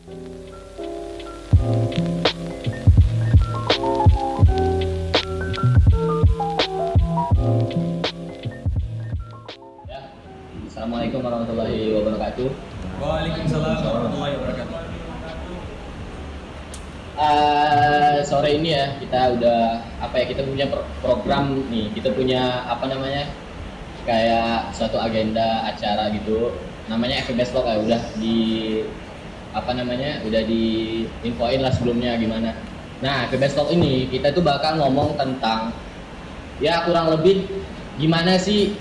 Ya, Assalamualaikum warahmatullahi wabarakatuh. Waalaikumsalam warahmatullahi wabarakatuh. Sore ini ya kita udah kita punya program nih, kita punya kayak suatu agenda acara gitu, namanya FBS Talk ya, udah di infoin lah sebelumnya gimana. Nah, FBS Talk ini kita tuh bakal ngomong tentang ya kurang lebih gimana sih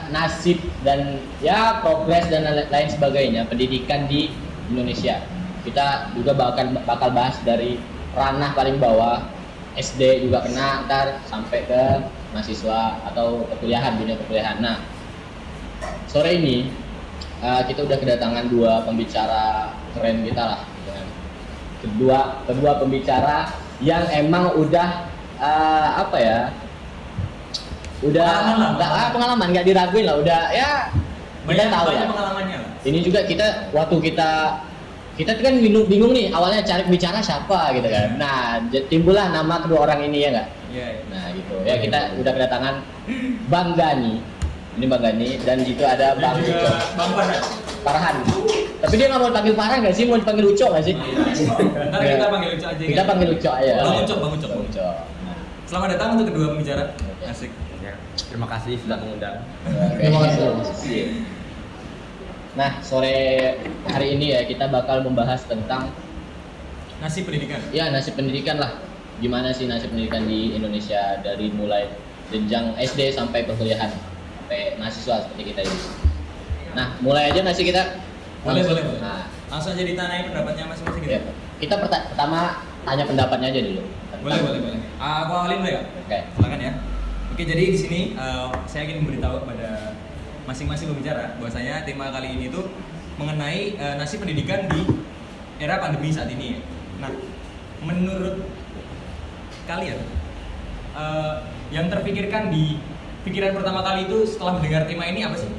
nasib dan ya progres dan lain sebagainya pendidikan di Indonesia. Kita juga bakal bahas dari ranah paling bawah, SD juga kena, ntar sampai ke mahasiswa atau dunia perkuliahan. Nah, sore ini kita udah kedatangan dua pembicara keren kita lah, gitu kan. Kedua pembicara yang emang udah pengalaman nggak diraguin lah, udah ya kita tahu lah pengalamannya lah. ini juga waktu kita kan bingung nih awalnya cari bicara siapa gitu kan. Nah, timbullah nama kedua orang ini ya nggak? Iya. Nah gitu ya, kita udah kedatangan Bang Gani. Ini Bang Gani dan di situ ada Bang Uco. Bang Farhan. Tapi dia nggak mau dipanggil Farhan nggak sih? Mau dipanggil Uco nggak sih? Ntar kita panggil Uco aja. Kita panggil Uco aja. Bang Uco. Nah, Selamat datang untuk kedua pembicara. Asik. Ya, terima kasih sudah mengundang. terima kasih. Nah, sore hari ini ya kita bakal membahas tentang Nasib pendidikan. ya nasib pendidikan lah. Gimana sih nasib pendidikan di Indonesia dari mulai jenjang SD sampai perkuliahan sampai mahasiswa seperti kita ini. Nah, mulai aja nggak sih kita? Boleh. Nah, Langsung aja ditanyain pendapatnya masing-masing gitu. ya. Kita pertama tanya pendapatnya aja dulu. Boleh. Aku awalin boleh ya? Oke. Silakan ya. Oke, jadi di sini saya ingin memberitahu kepada masing-masing pembicara bahwasanya tema kali ini tuh mengenai nasib pendidikan di era pandemi saat ini. Nah, menurut kalian yang terpikirkan di pikiran pertama kali itu setelah mendengar tema ini apa sih?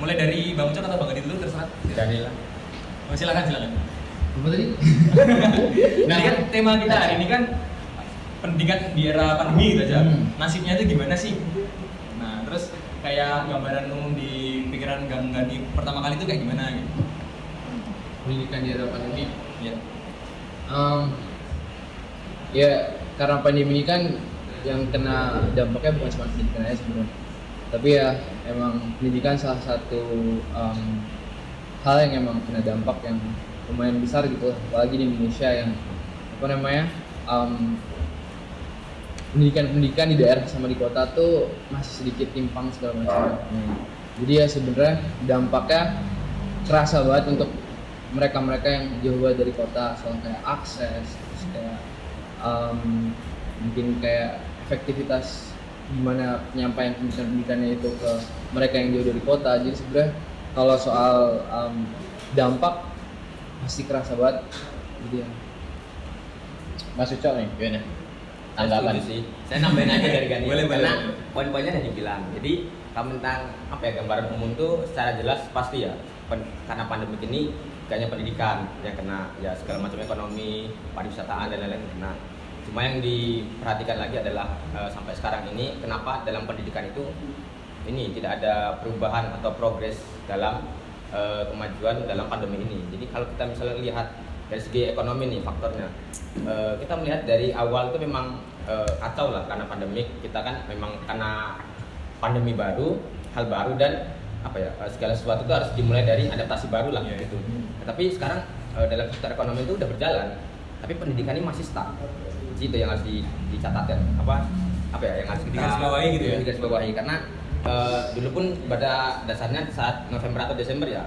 Mulai dari Bang Ucok atau Bang Adi dulu, terserah. Daniela. Oh, silakan. Apa tadi? Nah, kan tema kita hari ini kan pendidikan di era pandemi gitu aja. Nasibnya itu gimana sih? Nah, terus kayak gambaran umum di pikiran Bang Gani pertama kali itu kayak gimana gitu? Pendidikan di era pandemi. Ya. Ya karena pandemi ini kan yang kena dampaknya bukan cuma pendidikan aja sebenarnya, tapi ya emang pendidikan salah satu hal yang emang kena dampak yang lumayan besar gitu, apalagi di Indonesia yang pendidikan di daerah sama di kota tuh masih sedikit timpang segala macam. Jadi ya sebenarnya dampaknya kerasa banget untuk mereka yang jauh banget dari kota, soal kayak akses, terus kayak mungkin kayak efektivitas gimana penyampaian pendidikannya itu ke mereka yang jauh dari kota. Jadi sebenarnya kalau soal dampak pasti kerasa banget gitu ya. Mas Uco nih, gimana? Tanggapan sih. Saya nambahin aja dari Gani. Boleh. Karena poin-poinnya udah dibilang. Jadi tentang gambaran umum tuh secara jelas pasti ya. Karena pandemi ini kayaknya pendidikan yang kena, ya segala macam ekonomi, pariwisataan dan lain-lain kena. Cuma yang diperhatikan lagi adalah sampai sekarang ini kenapa dalam pendidikan itu ini tidak ada perubahan atau progres dalam kemajuan dalam pandemi ini. Jadi kalau kita misalnya lihat dari segi ekonomi nih faktornya, kita melihat dari awal itu memang kacau lah karena pandemik. Kita kan memang karena pandemi baru, hal baru dan segala sesuatu itu harus dimulai dari adaptasi baru lah gitu. Tapi sekarang dalam sektor ekonomi itu udah berjalan, tapi pendidikan ini masih stuck. Itu yang harus dicatat ya, yang harus kita Digarisbawahi gitu ya. Digarisbawahi karena dulu pun pada dasarnya saat November atau Desember ya,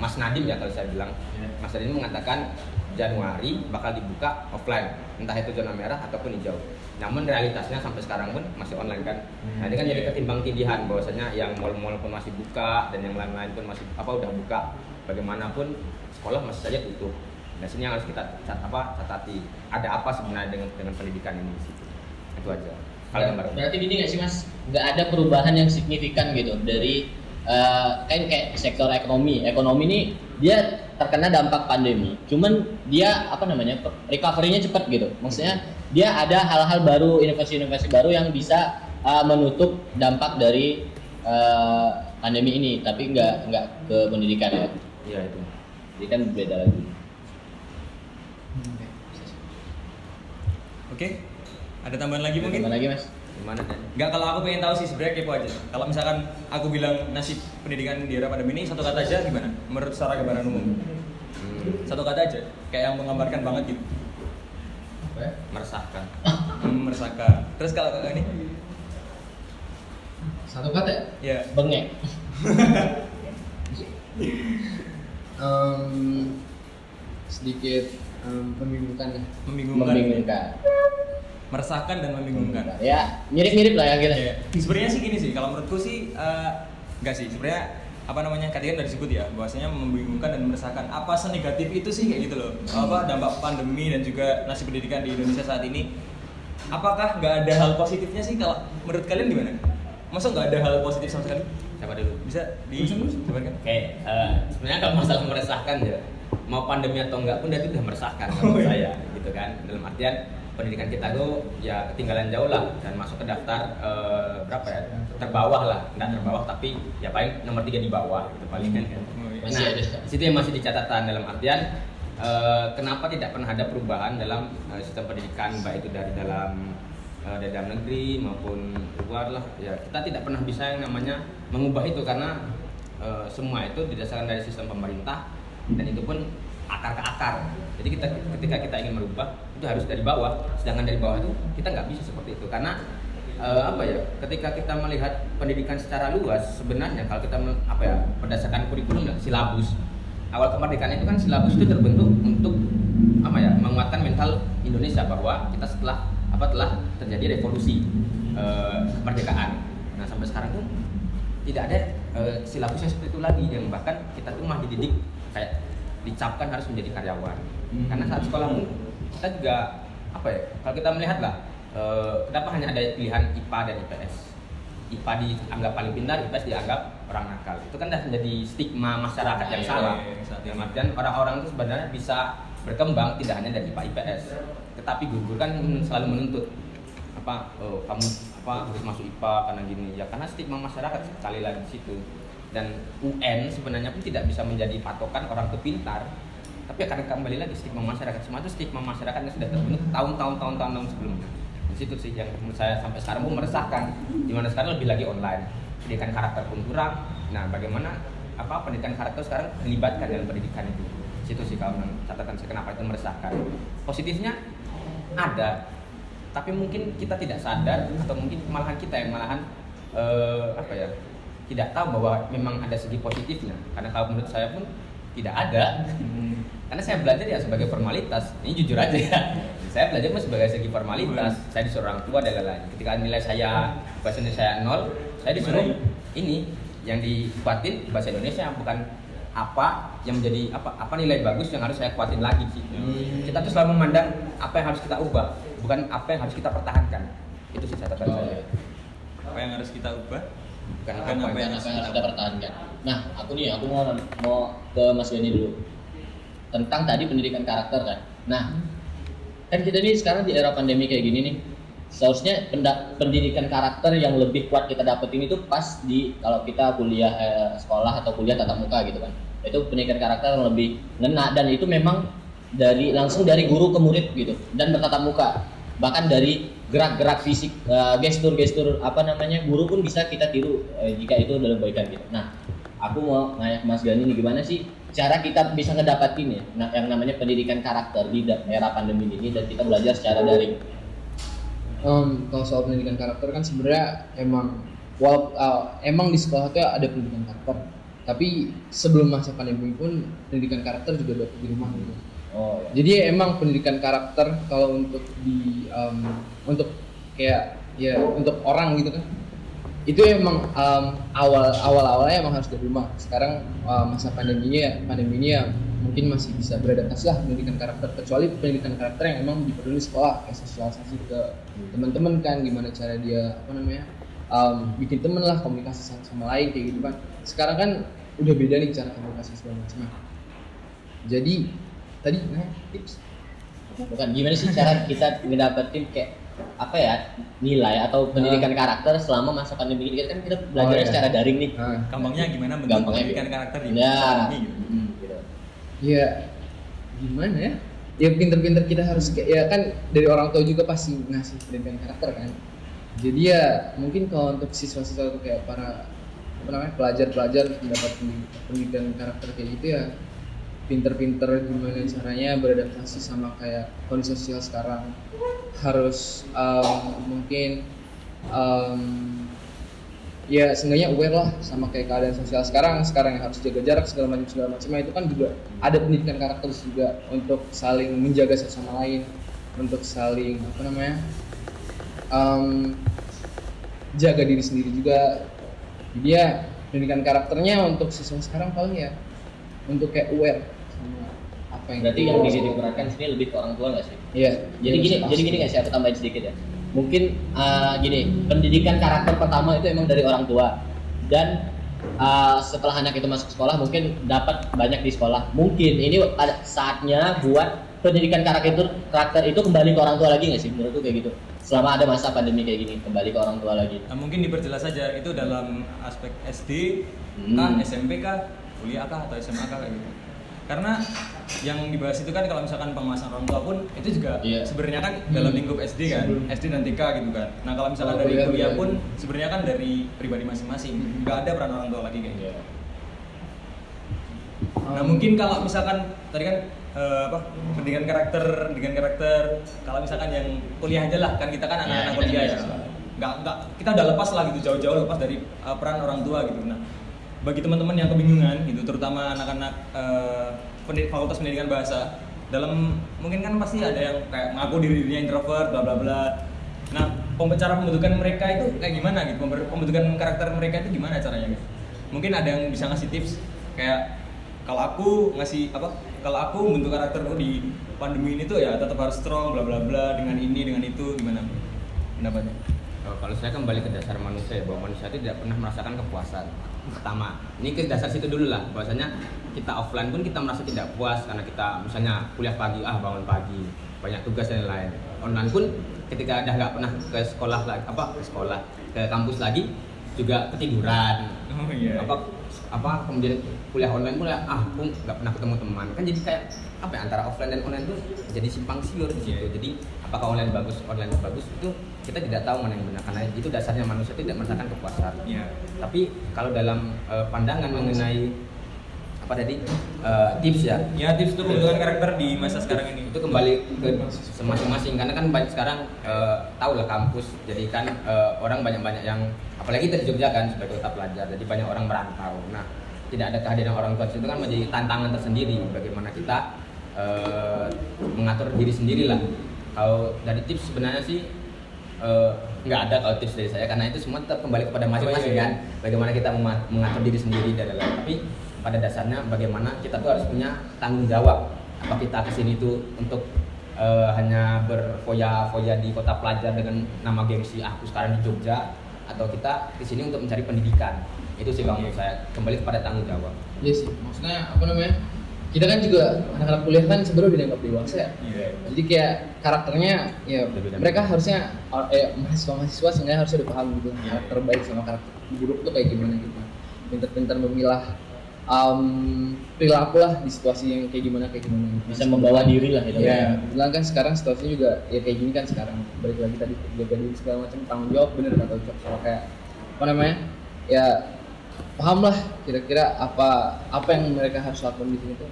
Mas Nadiem ya kalau saya bilang, Mas Nadiem mengatakan Januari bakal dibuka offline, entah itu zona merah ataupun hijau. Namun realitasnya sampai sekarang pun masih online kan. Nah ini kan jadi ketimbang tindihan bahwasanya yang mal-mal pun masih buka dan yang lain-lain pun masih udah buka. Bagaimanapun sekolah masih saja tutup. Nah sini yang harus kita catati. Ada apa sebenarnya dengan pendidikan ini di situ. Itu aja. Berarti gini nggak sih Mas? Nggak ada perubahan yang signifikan gitu dari kayak sektor ekonomi. Ekonomi ini dia terkena dampak pandemi. Cuman dia apa namanya recovery-nya cepat gitu. Maksudnya dia ada hal-hal baru, inovasi-inovasi baru yang bisa menutup dampak dari pandemi ini, tapi nggak ke pendidikan ya. Iya itu. Jadi kan beda lagi. Oke. Ada tambahan lagi mungkin? Gimana lagi mas? Gimana kan? Enggak, kalau aku pengen tahu sih sebenarnya kepo aja. Kalau misalkan aku bilang nasib pendidikan di era pandemi ini satu kata aja gimana? Menurut secara gambaran umum. Satu kata aja, kayak yang menggambarkan banget gitu. Meresahkan. Meresahkan. Terus kalau ini? Satu kata ya? Ya. Bengek. Sedikit membingungkan ya. Membingungkan. Meresahkan dan membingungkan. Ya mirip-mirip lah ya kita. Ya. Sebenarnya sih gini sih, kalau menurutku sih enggak sih. Sebenarnya apa namanya? Tadi kan udah disebut ya, bahwasanya membingungkan dan meresahkan. Apa senegatif itu sih kayak gitu loh. Apa dampak pandemi dan juga nasib pendidikan di Indonesia saat ini? Apakah nggak ada hal positifnya sih? Kalau menurut kalian gimana? Masa nggak ada hal positif sama sekali? Siapa dulu? Bisa dijabarkan? Oke, sebenarnya kalau masalah meresahkan ya, mau pandemi atau enggak pun dia itu udah meresahkan menurut saya, gitu kan. Dalam artian pendidikan kita tuh ya ketinggalan jauh lah dan masuk ke daftar berapa ya, terbawah lah, nggak terbawah tapi ya paling nomor 3 di bawah gitu paling kan. Masih ada. Situ yang masih dicatatkan dalam artian kenapa tidak pernah ada perubahan dalam sistem pendidikan baik itu dari dalam negeri maupun luar lah ya, kita tidak pernah bisa yang namanya mengubah itu karena semua itu didasarkan dari sistem pemerintah dan itu pun akar ke akar. Jadi ketika kita ingin merubah itu harus dari bawah, sedangkan dari bawah itu kita nggak bisa seperti itu karena apa ya, ketika kita melihat pendidikan secara luas sebenarnya kalau kita berdasarkan kurikulum dan silabus awal kemerdekaan itu kan silabus itu terbentuk untuk apa ya, menguatkan mental Indonesia bahwa kita telah terjadi revolusi kemerdekaan. Nah sampai sekarang tuh tidak ada silabus yang seperti itu lagi, yang bahkan kita tuh masih dididik kayak dicapkan harus menjadi karyawan. Karena saat sekolah kita juga apa ya, kalau kita melihat lah kenapa hanya ada pilihan IPA dan IPS. IPA dianggap paling pintar, IPS dianggap orang nakal. Itu kan sudah menjadi stigma masyarakat yang salah. Dalam artian orang-orang itu sebenarnya bisa berkembang tidak hanya dari IPA IPS, tetapi guru kan selalu menuntut kamu harus masuk IPA karena gini ya, karena stigma masyarakat sekali lagi di situ. Dan UN sebenarnya pun tidak bisa menjadi patokan orang itu pintar, tapi akan kembali lagi stigma masyarakat. Semua itu stigma masyarakat yang sudah terbentuk tahun-tahun sebelumnya. Di situ sih yang menurut saya sampai sekarang pun meresahkan, dimana sekarang lebih lagi online, pendidikan karakter pun kurang. Nah bagaimana pendidikan karakter sekarang dilibatkan dalam pendidikan itu? Di situ sih kalau catatan saya kenapa itu meresahkan. Positifnya ada, tapi mungkin kita tidak sadar atau mungkin malahan kita yang tidak tahu bahwa memang ada segi positifnya. Karena kalau menurut saya pun tidak ada. Karena saya belajar ya sebagai formalitas. Ini jujur aja ya. Saya belajar sebagai segi formalitas. Saya disuruh orang tua dan lain-lain. Ketika nilai bahasa Indonesia saya 0, saya disuruh ini yang dikuatin bahasa Indonesia, bukan apa yang menjadi apa nilai bagus yang harus saya kuatin lagi sih. Kita tuh selalu memandang apa yang harus kita ubah, bukan apa yang harus kita pertahankan. Itu sih catatan saya. Apa yang harus kita ubah? Bukan apa yang harus kita pertahankan. Nah, aku mau ke Mas Gani dulu tentang tadi pendidikan karakter kan. Nah, kan kita nih sekarang di era pandemi kayak gini nih, seharusnya pendidikan karakter yang lebih kuat kita dapetin itu pas kalau kita kuliah sekolah atau kuliah tatap muka gitu kan. Itu pendidikan karakter yang lebih ngena, dan itu memang langsung dari guru ke murid gitu, dan bertatap muka. Bahkan dari gerak-gerak fisik, gestur-gestur guru pun bisa kita tiru jika itu dalam kebaikan gitu. Nah, aku mau nanya ke Mas Gani nih, gimana sih cara kita bisa ngedapatin ya yang namanya pendidikan karakter di era pandemi ini dan kita belajar secara daring? Kalau soal pendidikan karakter kan sebenarnya emang di sekolah itu ada pendidikan karakter, tapi sebelum masa pandemi pun pendidikan karakter juga dapat di rumah gitu. Oh, ya. Jadi emang pendidikan karakter kalau untuk untuk kayak ya untuk orang gitu kan, itu emang awalnya emang harus dari rumah. Sekarang masa pandemi ini ya mungkin masih bisa beradaptasi lah pendidikan karakter, kecuali pendidikan karakter yang emang diperlukan di sekolah, kayak sosialisasi ke teman-teman kan, gimana cara dia bikin temen lah, komunikasi sama lain kayak gitu kan. Sekarang kan udah beda nih cara komunikasi segala macam. Jadi tadi tips Bukan, gimana sih cara kita ngedapetin kayak apa ya, nilai atau pendidikan karakter selama masa pandemi ini kan kita belajarnya iya. secara daring nih. Gampangnya gimana bentuk Gampangnya pendidikan karakter di Ya. masa pandemi gitu. Gitu. Ya gimana ya? Ya pinter-pinter kita harus kayak, ya kan dari orang tua juga pasti ngasih pendidikan karakter kan. Jadi ya mungkin kalau untuk siswa-siswa tuh kayak para apa namanya pelajar-pelajar mendapat pendidikan karakter kayak gitu ya pinter-pinter gimana caranya beradaptasi sama kayak kondisi sosial sekarang, harus mungkin ya seenggaknya aware lah sama kayak keadaan sosial sekarang yang harus jaga jarak segala macam itu kan juga ada pendidikan karakter juga untuk saling menjaga satu sama lain, untuk saling apa namanya jaga diri sendiri juga. Jadi ya pendidikan karakternya untuk siswa sekarang paling ya untuk kayak aware sama apa yang Berarti yang dikurangkan sini lebih ke orang tua nggak sih? iya. Jadi gini nggak sih, aku tambahin sedikit ya. Mungkin gini, pendidikan karakter pertama itu emang dari orang tua, dan setelah anak itu masuk sekolah mungkin dapat banyak di sekolah. Mungkin ini saatnya buat pendidikan karakter itu kembali ke orang tua lagi nggak sih? Menurutku kayak gitu. Selama ada masa pandemi kayak gini, kembali ke orang tua lagi. Nah, mungkin diperjelas saja itu dalam aspek SD kah, SMP kah, kuliah kah, atau SMA kah kayak gitu. Karena yang dibahas itu kan kalau misalkan pengawasan orang tua pun itu juga sebenarnya kan dalam lingkup SD kan, SD dan TK gitu kan. Nah kalau misalkan dari kuliah pun sebenarnya kan dari pribadi masing-masing, nggak ada peran orang tua lagi kayak gitu. Nah mungkin kalau misalkan tadi kan pendidikan karakter kalau misalkan yang kuliah aja lah, kan kita kan anak-anak kuliah ya, nggak kita udah lepas lah gitu, jauh-jauh lepas dari peran orang tua gitu. Nah bagi teman-teman yang kebingungan gitu, terutama anak-anak fakultas pendidikan bahasa, dalam mungkin kan pasti ada yang kayak ngaku dirinya introvert bla bla bla. Nah cara pembentukan mereka itu kayak gimana gitu, pembentukan karakter mereka itu gimana caranya gitu. Mungkin ada yang bisa ngasih tips kayak kalau aku bentuk karakterku di pandemi ini tuh ya tetap harus strong bla bla bla, dengan ini dengan itu, gimana pendapatnya? Kalau saya kembali ke dasar manusia ya, bahwa manusia itu tidak pernah merasakan kepuasan. Pertama, ini ke dasar situ dulu lah, bahwasanya kita offline pun kita merasa tidak puas karena kita misalnya kuliah pagi, bangun pagi, banyak tugas dan lain-lain. Online pun ketika udah nggak pernah ke sekolah lagi, ke kampus lagi juga ketiduran. Oh iya. Kemudian kuliah online pun aku nggak pernah ketemu teman, kan jadi kayak apa ya, antara offline dan online tuh jadi simpang siur di situ. Jadi apakah online bagus itu kita tidak tahu mana yang benar, karena itu dasarnya manusia tidak merasakan kepuasan. Tapi kalau dalam pandangan mengenai apa tadi tips ya Tips untuk pembentukan karakter di masa sekarang ini itu kembali ke masing-masing, karena kan banyak sekarang tahu lah kampus, jadi kan orang banyak yang apalagi kita di Jogja kan sebagai kota pelajar, jadi banyak orang merantau. Nah tidak ada kehadiran orang tua itu kan menjadi tantangan tersendiri bagaimana kita mengatur diri sendiri lah. Kalau dari tips sebenarnya sih nggak ada kalau tips dari saya, karena itu semua tetap kembali kepada masing-masing kan, bagaimana kita mengatur diri sendiri dan lain-lain. Tapi pada dasarnya bagaimana kita tuh harus punya tanggung jawab. Apa kita kesini tuh untuk hanya berfoya-foya di kota pelajar dengan nama gengsi aku sekarang di Jogja, atau kita kesini untuk mencari pendidikan. Itu sih kalau menurut saya, kembali kepada tanggung jawab. Iya sih, maksudnya apa namanya, kita kan juga anak-anak kuliah kan sebenarnya udah dianggap dewasa ya. Jadi kayak karakternya ya mereka harusnya mahasiswa seenggaknya harusnya udah paham gitu karakter baik sama karakter buruk itu kayak gimana gitu. Pintar-pintar memilah perilaku lah di situasi yang kayak gimana gitu. Bisa membawa diri lah gitu. Ya, bilang kan sekarang situasinya juga ya kayak gini kan sekarang. Balik lagi tadi jaga diri segala macam, tanggung jawab bener kata Ucok, soal kayak apa namanya? Ya paham lah kira-kira apa yang mereka harus lakukan di sini tuh.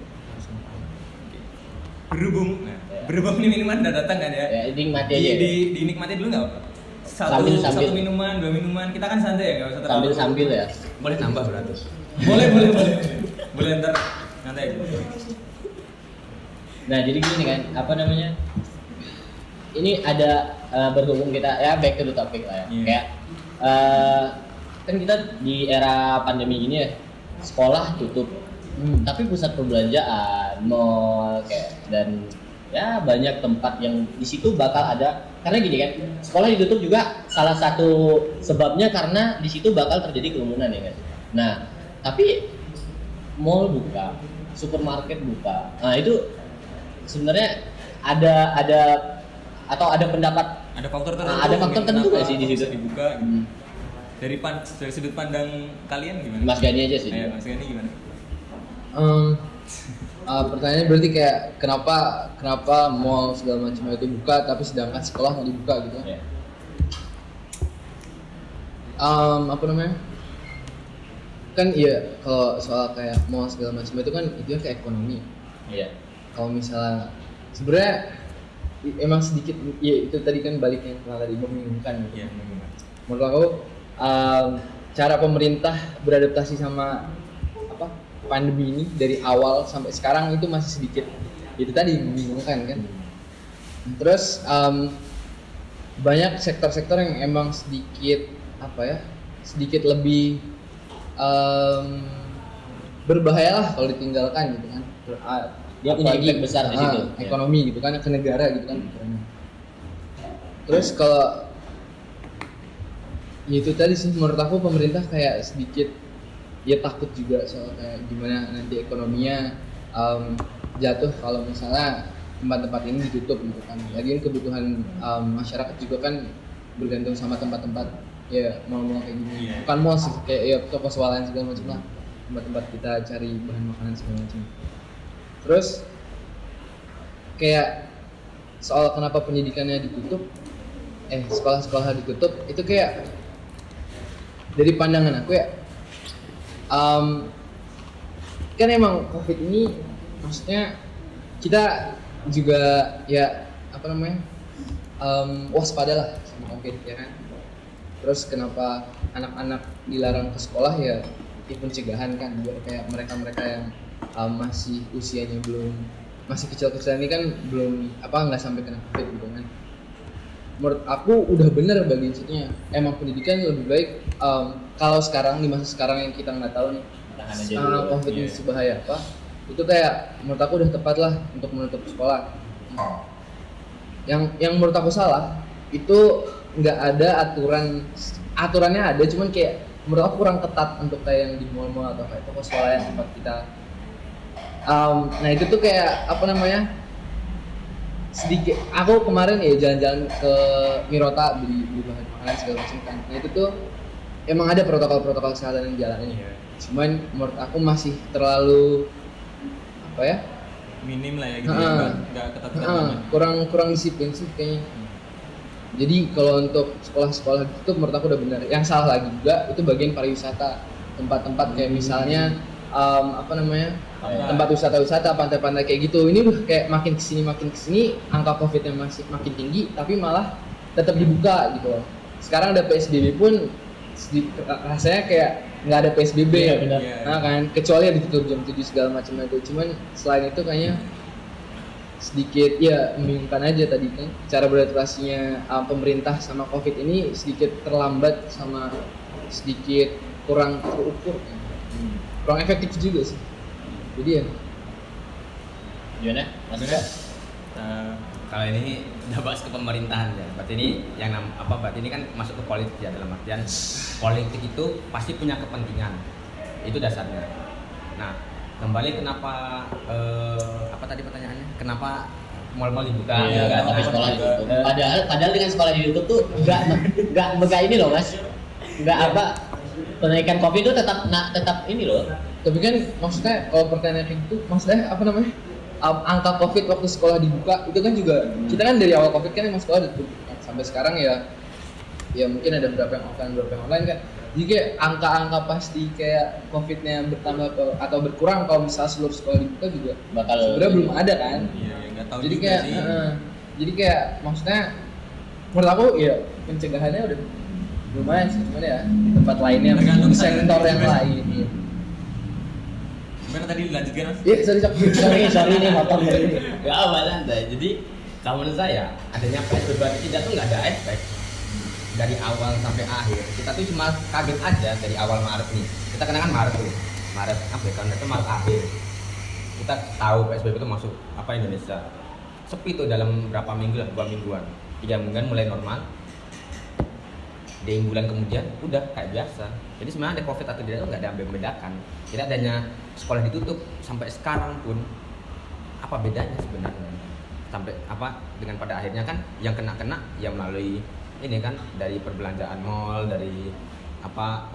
Berhubung ini minuman udah datang kan ya? Ya, nikmati aja. Dinikmati dulu nggak? Satu minuman, 2 minuman, kita kan santai ya, nggak usah terlalu. Sambil ya. Boleh nambah berarti? boleh ntar nanti aja. Nah jadi gini kan, apa namanya? Ini ada berhubung kita ya back to the topic lah ya. Kayak kan kita di era pandemi gini ya, sekolah tutup, tapi pusat perbelanjaan, mall kayak dan ya banyak tempat yang di situ bakal ada, karena gini kan, sekolah ditutup juga salah satu sebabnya karena di situ bakal terjadi kerumunan ya kan. Nah tapi mall buka, supermarket buka. Nah itu sebenarnya ada atau ada pendapat Ada faktor tertentu. ada faktor mungkin tertentu kenapa nggak sih di kok situ? bisa dibuka gitu. Hmm. Dari sudut pandang kalian gimana? Mas Gani aja sih. Ayo, Mas Gani gimana? Pertanyaannya berarti kayak kenapa mall segala macam itu buka tapi sedangkan sekolah nggak dibuka gitu? Ya. Apa namanya? Kan iya kalau soal kayak mall segala macam itu kan itu ke ekonomi. Iya. Kalau misalnya sebenarnya emang sedikit ya itu tadi kan balik yang tadi membingungkan gitu. Iya, gimana? Menurut aku cara pemerintah beradaptasi sama apa pandemi ini dari awal sampai sekarang itu masih sedikit itu tadi membingungkan kan. Terus banyak sektor-sektor yang emang sedikit apa ya sedikit lebih berbahaya lah kalau ditinggalkan gitu kan. Dia punya Apalagi, impact besar di situ. ekonomi gitu kan ke negara gitu kan pikirannya. Terus kalau ya itu tadi sih menurut aku pemerintah kayak sedikit ya takut juga soal kayak gimana nanti ekonominya jatuh kalau misalnya tempat-tempat ini ditutup gitu kan. Lagian kebutuhan masyarakat juga kan bergantung sama tempat-tempat ya mall-mall kayak gini. Iya. Bukan mall sih kayak ya toko swalayan segala macam lah. Tempat-tempat kita cari bahan makanan segala macam. Terus kayak soal kenapa pendidikannya ditutup, sekolah-sekolah ditutup itu kayak dari pandangan aku ya, kan emang COVID ini maksudnya kita juga ya apa namanya waspada lah sama COVID ya kan. Terus kenapa anak-anak dilarang ke sekolah ya itu pencegahan kan biar kayak mereka-mereka yang masih usianya belum masih kecil-kecil ini kan belum nggak sampai kena COVID gitu kan. Menurut aku udah bener bagiannya emang pendidikan lebih baik kalau sekarang di masa sekarang yang kita nggak tahu nih Tahan aja dulu. COVID ini sebahaya apa itu kayak menurut aku udah tepat lah untuk menutup sekolah. Yang menurut aku salah itu nggak ada aturannya ada cuman kayak menurut aku kurang ketat untuk kayak yang di mall-mall atau kayak toko swalayan tempat kita. Nah itu tuh kayak apa namanya sedikit aku kemarin ya jalan-jalan ke Mirota beli bahan makanan segala macam kan. Nah itu tuh emang ada protokol kesehatan yang jalanin. Iya. Cuman menurut aku masih terlalu apa ya? Minim lah ya gitu ya, nggak ketat-ketat banget. kurang disiplin sih kayaknya. Jadi kalau untuk sekolah-sekolah itu menurut aku udah benar. Yang salah lagi juga itu bagian pariwisata, tempat-tempat kayak misalnya tempat wisata-wisata, pantai-pantai kayak gitu. Ini udah kayak makin kesini angka COVID-nya masih makin tinggi, tapi malah tetap dibuka gitu loh. Sekarang ada PSBB pun rasanya kayak nggak ada PSBB Iya, ya, benar. nah kan kecuali ada ditutup jam 7 segala macam itu. Cuman selain itu kayaknya sedikit ya membingungkan aja tadi kan cara beradaptasinya pemerintah sama COVID ini sedikit terlambat sama sedikit kurang terukur kan. Kurang efektif juga sih. Jadi ya Gimana? Mas Gimana? Kalau ini udah bahas ke pemerintahan ya. Berarti ini berarti ini kan masuk ke politik ya, dalam artian politik itu pasti punya kepentingan. Itu dasarnya. Nah, kembali kenapa apa tadi pertanyaannya? Kenapa mal-mal dibuka? Iya, Nggak tapi ada. sekolah ditutup. Padahal dengan sekolah ditutup tuh nggak ini loh Mas. Nggak apa penaikan COVID itu tetap ini loh. tapi kan maksudnya kalau pertanyaan kayak gitu maksudnya apa namanya angka COVID waktu sekolah dibuka itu kan juga kita kan dari awal COVID kan emang sekolah ditutup kan. Sampai sekarang ya mungkin ada beberapa yang offline beberapa yang online kan. Jadi kayak angka-angka pasti kayak COVID-nya bertambah atau berkurang kalau misalnya seluruh sekolah dibuka juga Bakal sebenarnya belum ada kan. Iya, nggak tahu Jadi juga kayak sih. jadi kayak maksudnya menurut aku ya pencegahannya udah lumayan sih cuman ya di tempat lainnya Tergantung di sektor yang lain. Gimana tadi dilanjutkan Mas? Iya, sorry ini motor ini. Gak apa santai. Jadi kalau menurut saya adanya PSBB tidak tuh nggak ada efek dari awal sampai akhir. Kita tuh cuma kaget aja dari awal Maret nih. Kita kenal kan Maret tuh. Maret apa ya? Karena itu Maret akhir. Kita tahu PSBB itu masuk Indonesia. Sepi tuh dalam berapa minggu lah, 2 mingguan. 3 mingguan mulai normal. di bulan kemudian udah kayak biasa. Jadi sebenarnya ada COVID atau tidak itu nggak ada yang membedakan. Tidak adanya sekolah ditutup sampai sekarang pun apa bedanya sebenarnya? Sampai apa dengan pada akhirnya kan yang kena ya melalui ini kan dari perbelanjaan mall, dari apa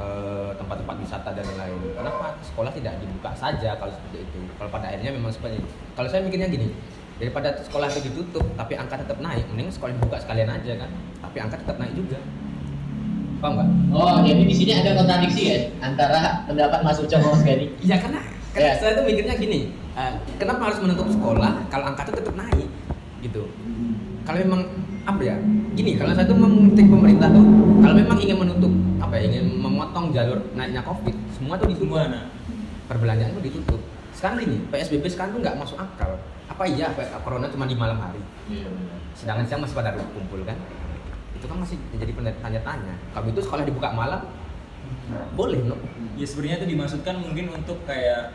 tempat-tempat wisata dan lain-lain. Kenapa sekolah tidak dibuka saja kalau seperti itu? Kalau pada akhirnya memang seperti itu. Kalau saya mikirnya gini, daripada sekolah itu ditutup tapi angka tetap naik, mending sekolah dibuka sekalian aja kan. Tapi angka tetap naik juga. Paham nggak? Oh, jadi di sini ada kontradiksi ya antara pendapat Mas Ucok sama Mas Gani. Iya karena Ya. saya tuh mikirnya gini, kenapa harus menutup sekolah kalau angka itu tetap naik gitu? Kalau memang apa ya? Gini, kalau saya tuh mengkritik pemerintah tuh, kalau memang ingin menutup apa ya, ingin memotong jalur naiknya COVID, semua tuh ditutup. Semua, nah. Perbelanjaan tuh ditutup. Sekarang gini, PSBB sekarang tuh nggak masuk akal. Apa iya corona cuma di malam hari? Iya benar. Sedangkan siang masih pada kumpul kan? Itu kan masih jadi tanya-tanya. Kalau itu sekolah dibuka malam, boleh no? Ya sebenarnya itu dimaksudkan mungkin untuk kayak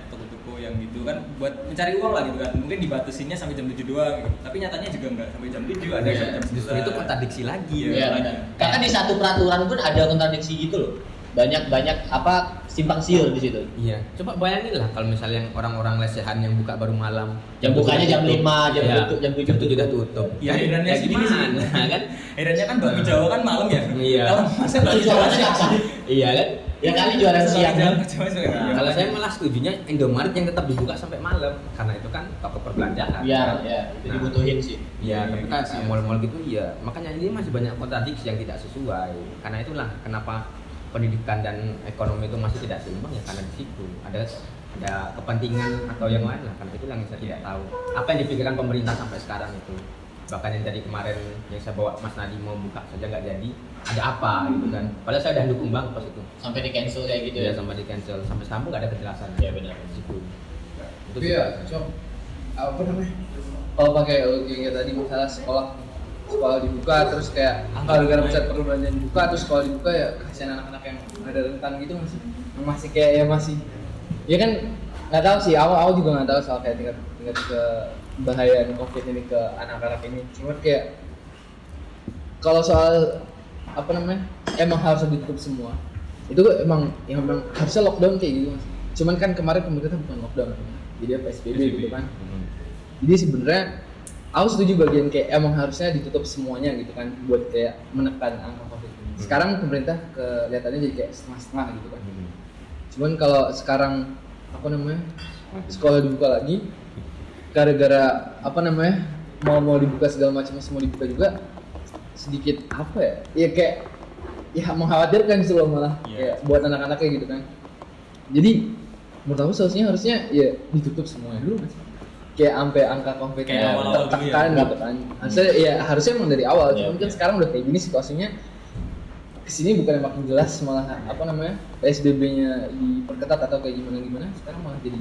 toko-toko yang gitu kan buat mencari uang lah gitu kan. Mungkin dibatasinnya sampai jam 7 doang gitu. Tapi nyatanya juga enggak sampai jam 7, ada Iya, jam 11. justru itu kontradiksi lagi. Iya, Iya makanya. benar. Karena di satu peraturan pun ada kontradiksi gitu loh. Banyak apa simpang siur di situ. Iya, coba bayangin lah kalau misalnya yang orang-orang lesehan yang buka baru malam. Jam bukanya jam 5, jam Iya, 7, jam 7 jam 7 udah tutup. Ya, herannya ya segini sih. gimana kan? Herannya kan bakmi Jawa kan malam ya. Iya. Kalau masa bakmi Jawa siang. Iya kan? Ya kali jualan siang. Nah, Kalau saya malah setujunya Indomaret yang tetap dibuka sampai malam karena itu kan toko perbelanjaan. Iya, ya, itu Nah. dibutuhin sih. Iya, tapi kan Iya. mall-mall gitu ya. Makanya ini masih banyak kontradiksi yang tidak sesuai. Karena itulah kenapa pendidikan dan ekonomi itu masih tidak seimbang ya karena di situ ada kepentingan atau yang lain lah. Karena itu yang saya tidak tahu. Apa yang dipikirkan pemerintah sampai sekarang itu. Bahkan yang dari kemarin yang saya bawa Mas Nadi mau buka saja nggak jadi. Ada apa gitu kan. Padahal saya udah dukung banget pas itu. Sampai di cancel kayak gitu Ya ya. sampai di cancel sampai sekarang pun nggak ada kejelasan. Iya benar. Di situ. Itu Tapi ya, Cok, apa namanya? Kalau pakai kayak tadi misalnya sekolah dibuka terus kayak gara-gara pusat perbelanjaan dibuka terus sekolah dibuka ya kasihan anak-anak yang ada rentan gitu masih kayak ya masih ya kan nggak tahu sih awal juga nggak tahu soal kayak tingkat ke bahayaan COVID ini ke anak-anak ini cuma kayak kalau soal apa namanya emang harus ditutup semua itu emang harusnya lockdown kayak gitu mas cuman kan kemarin pemerintah bukan lockdown jadi PSBB gitu kan jadi sebenarnya aku setuju bagian kayak emang harusnya ditutup semuanya gitu kan buat kayak menekan angka COVID ini. Sekarang pemerintah kelihatannya jadi kayak setengah-setengah gitu kan. Cuman kalau sekarang apa namanya sekolah dibuka lagi gara-gara apa namanya mau dibuka segala macam masih mau dibuka juga sedikit apa ya? Ya kayak ya mengkhawatirkan sih loh malah kayak buat anak-anaknya gitu kan. Jadi menurut aku solusinya harusnya ya ditutup semuanya dulu mas. Kayak sampai angka Kayak Iya, Ya, awal-awal dulu ya. gitu kan. Harusnya emang dari awal, Iya, cuman kan iya. sekarang udah kayak gini situasinya kesini bukan yang makin jelas malah apa namanya PSBB-nya diperketat atau kayak gimana sekarang malah jadi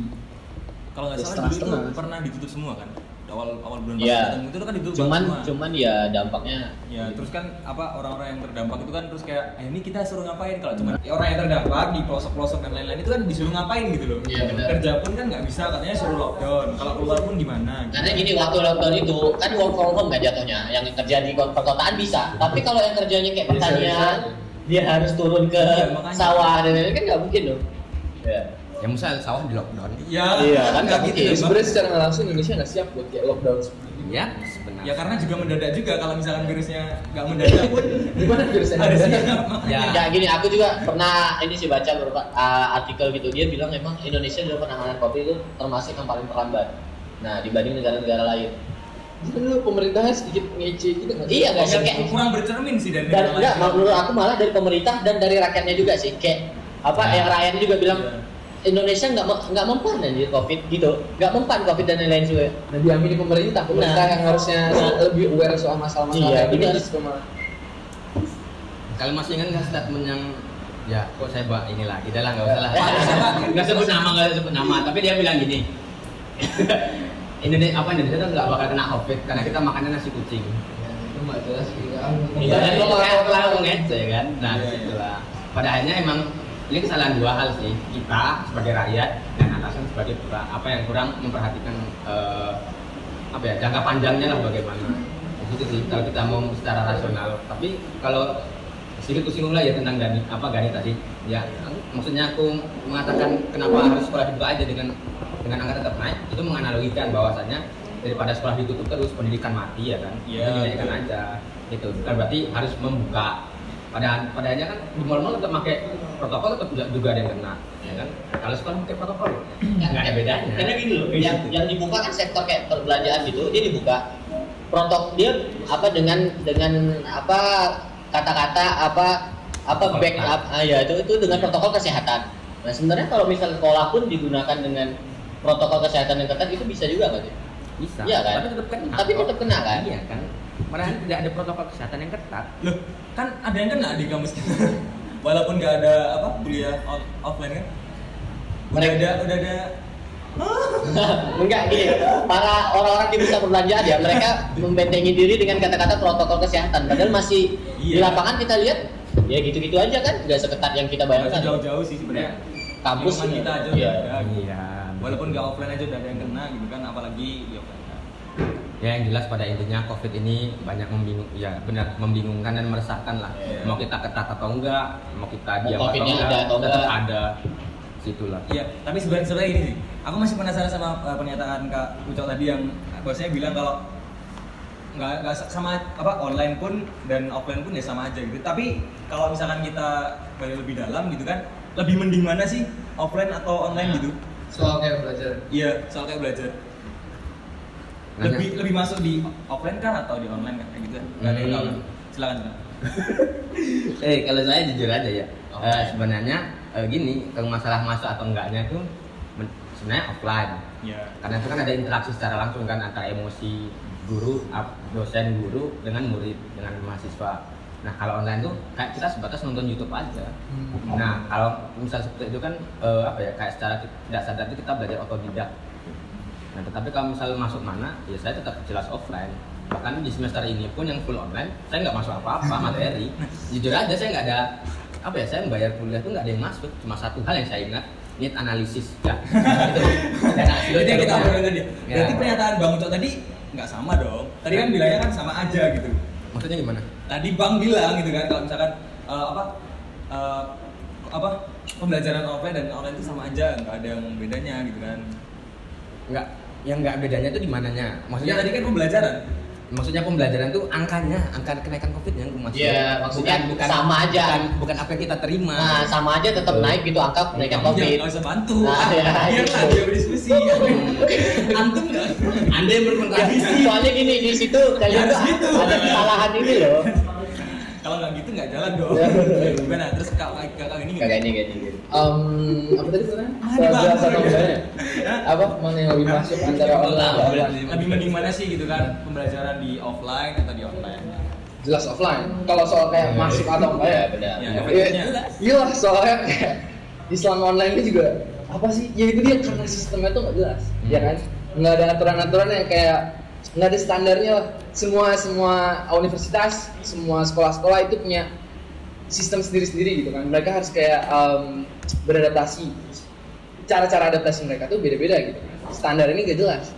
Kalau nggak Ya, salah dulu itu setengah-setengah. pernah ditutup semua kan. Awal bulan Iya. Maret itu kan ditutup Cuman semua. ya dampaknya Ya, terus kan apa orang-orang yang terdampak itu kan terus kayak ini kita suruh ngapain kalau cuma orang yang terdampak di pelosok-pelosok dan lain-lain itu kan disuruh ngapain gitu loh. Iya, benar. Kerja pun kan nggak bisa katanya suruh lockdown. Kalau keluar pun gimana? Gitu. karena gini waktu lockdown itu kan work from home nggak jatuhnya yang kerja di perkotaan bisa tapi kalau yang kerjanya kayak pertanian dia harus turun ke Iya, makanya. sawah dan lain-lain kan nggak mungkin dong ya ya misal sawah di lockdown. Iya, Iya, kan nggak gitu. mungkin. Bang. sebenarnya secara nggak langsung Indonesia nggak siap buat kayak lockdown seperti ini. Ya, sebenarnya. Ya karena juga mendadak juga kalau misalkan virusnya nggak mendadak pun Gimana virusnya? harus Ya. ya gini aku juga pernah ini sih baca beberapa artikel gitu dia bilang memang Indonesia dalam penanganan COVID itu termasuk yang paling terlambat nah dibanding negara-negara lain Itu kan dulu pemerintahnya sedikit ngece gitu nggak? iya nggak sih kayak kurang bercermin sih dari dan negara enggak lain. menurut aku malah dari pemerintah dan dari rakyatnya juga sih kayak apa Nah. yang rakyatnya juga bilang Iya. Indonesia nggak mempan anjir COVID gitu nggak mempan COVID dan lain-lain juga Nah diamini pemerintah Nah. yang harusnya lebih aware soal masalah-masalah Iya, kayak gini benar. justru malah Kalau masih ingat nggak statement yang ya kok saya bawa inilah, kita lah nggak usah lah. Pak, Nggak sebut nama, tapi dia bilang gini. Indonesia tuh nggak bakal kena COVID karena kita makannya nasi kucing. itu nggak jelas gitu kan. Iya, Dan itu iya. terlalu ngece kan. Nah, Iya, iya. disitulah. Pada akhirnya emang ini kesalahan dua hal sih. Kita sebagai rakyat dan atasan sebagai yang kurang memperhatikan apa ya jangka panjangnya lah bagaimana. Itu sih kalau kita mau secara rasional. Tapi kalau sedikit kusinggung lah ya tentang Gani tadi. Ya, maksudnya aku mengatakan kenapa harus sekolah dibuka aja dengan angka tetap naik, itu menganalogikan bahwasanya daripada sekolah ditutup terus pendidikan mati ya kan. Iya, Itu dinaikkan betul. aja. Itu kan berarti harus membuka. Padahalnya kan di mall-mall tetap pakai protokol, tetap juga ada yang kena, ya kan? Kalau sekolah pakai protokol, nggak ada bedanya. Karena gini loh, yang dibuka kan sektor kayak perbelanjaan gitu, dia dibuka. Protokol dia apa dengan apa kata-kata apa backup ya itu dengan protokol kesehatan. Nah sebenarnya kalau misal sekolah pun digunakan dengan protokol kesehatan yang ketat itu bisa juga nggak sih? Bisa. Iya kan? Tapi tetap kena kan? Iya kan? Padahal tidak ada protokol kesehatan yang ketat. Loh, kan ada yang kena di kampus kita. Walaupun nggak ada kuliah offline kan. Udah ada. Enggak gini, para orang-orang di pusat perbelanjaan ya mereka membentengi diri dengan kata-kata protokol kesehatan. Padahal masih di Iya. lapangan kita lihat ya gitu-gitu aja kan, nggak seketat yang kita Masih bayangkan. jauh-jauh sih sebenarnya. Kampus Lingkungan kita aja udah iya. ada. gitu. Iya. Walaupun nggak offline aja udah ada yang kena gitu kan, apalagi di offline. Ya yang jelas pada intinya COVID ini banyak membingungkan dan meresahkan lah. Iya. Mau kita ketat atau enggak, mau kita diam atau COVID-nya enggak, ada atau tetap enggak. ada. Situlah. Iya, tapi sebenarnya ini sih. Aku masih penasaran sama pernyataan Kak Ucok tadi yang bosnya bilang kalau nggak sama online pun dan offline pun ya sama aja gitu. Tapi kalau misalkan kita balik lebih dalam gitu kan, lebih mending mana sih offline atau online gitu? Soal kayak belajar. Iya, soal kayak belajar. Nanya. Lebih masuk di offline kah atau di online kah kayak gitu kan? Nggak ada yang tahu. Silakan. Kalau saya jujur aja ya, Offline. sebenarnya gini, kalau masalah masuk atau enggaknya itu sebenarnya offline. Iya. Karena itu kan ada interaksi secara langsung kan antara emosi guru, dosen guru dengan murid, dengan mahasiswa. Nah kalau online tuh kayak kita sebatas nonton YouTube aja. Nah kalau misal seperti itu kan kayak secara tidak sadar itu kita belajar otodidak. Nah tetapi kalau misal masuk mana, ya saya tetap jelas offline. Bahkan di semester ini pun yang full online, saya nggak masuk apa-apa materi. Jujur aja saya nggak ada saya membayar kuliah tuh nggak ada yang masuk. Cuma satu hal yang saya ingat, need analisis ya. Itu yang kita obrolin tadi. Ya. Berarti pernyataan Bang Ucok tadi nggak sama dong. Tadi kan bilangnya kan sama aja gitu. Maksudnya gimana? Tadi Bang bilang gitu kan kalau misalkan pembelajaran offline dan online itu sama aja, nggak ada yang bedanya gitu kan. Nggak, yang nggak bedanya itu di mananya? Maksudnya tadi kan pembelajaran. Maksudnya pembelajaran tuh angka kenaikan COVID yang aku maksud. Iya, maksudnya sama aja. Bukan apa yang kita terima. Nah sama aja tetap naik gitu angka kenaikan COVID. Nggak usah bantu. Nah, ya, Biarlah gitu. dia berdiskusi. Antum nggak? Anda yang Ya, berkontradiksi. soalnya gini di situ kalian harus tuh gitu. ada kesalahan ini loh. Kalau nggak gitu nggak jalan dong. Gimana? Terus kakak ini Kayak gini. Apa tadi sebenarnya? Ah, Soal di jelas bawah. atau enggaknya? Apa mana yang lebih masuk antara online dan offline? Lebih mending mana sih gitu kan pembelajaran di offline atau di online? Jelas offline. Kalau soal kayak masuk atau enggak ya? Iya benar. Ya, Iya, efeknya. iya soalnya kayak Islam online ini juga apa sih? Ya itu dia karena sistemnya tuh nggak jelas, ya kan? Nggak ada aturan-aturan yang kayak nggak ada standarnya lah. Semua universitas, semua sekolah-sekolah itu punya sistem sendiri-sendiri gitu kan. Mereka harus kayak beradaptasi. Cara-cara adaptasi mereka tuh beda-beda gitu kan. Standar ini nggak jelas.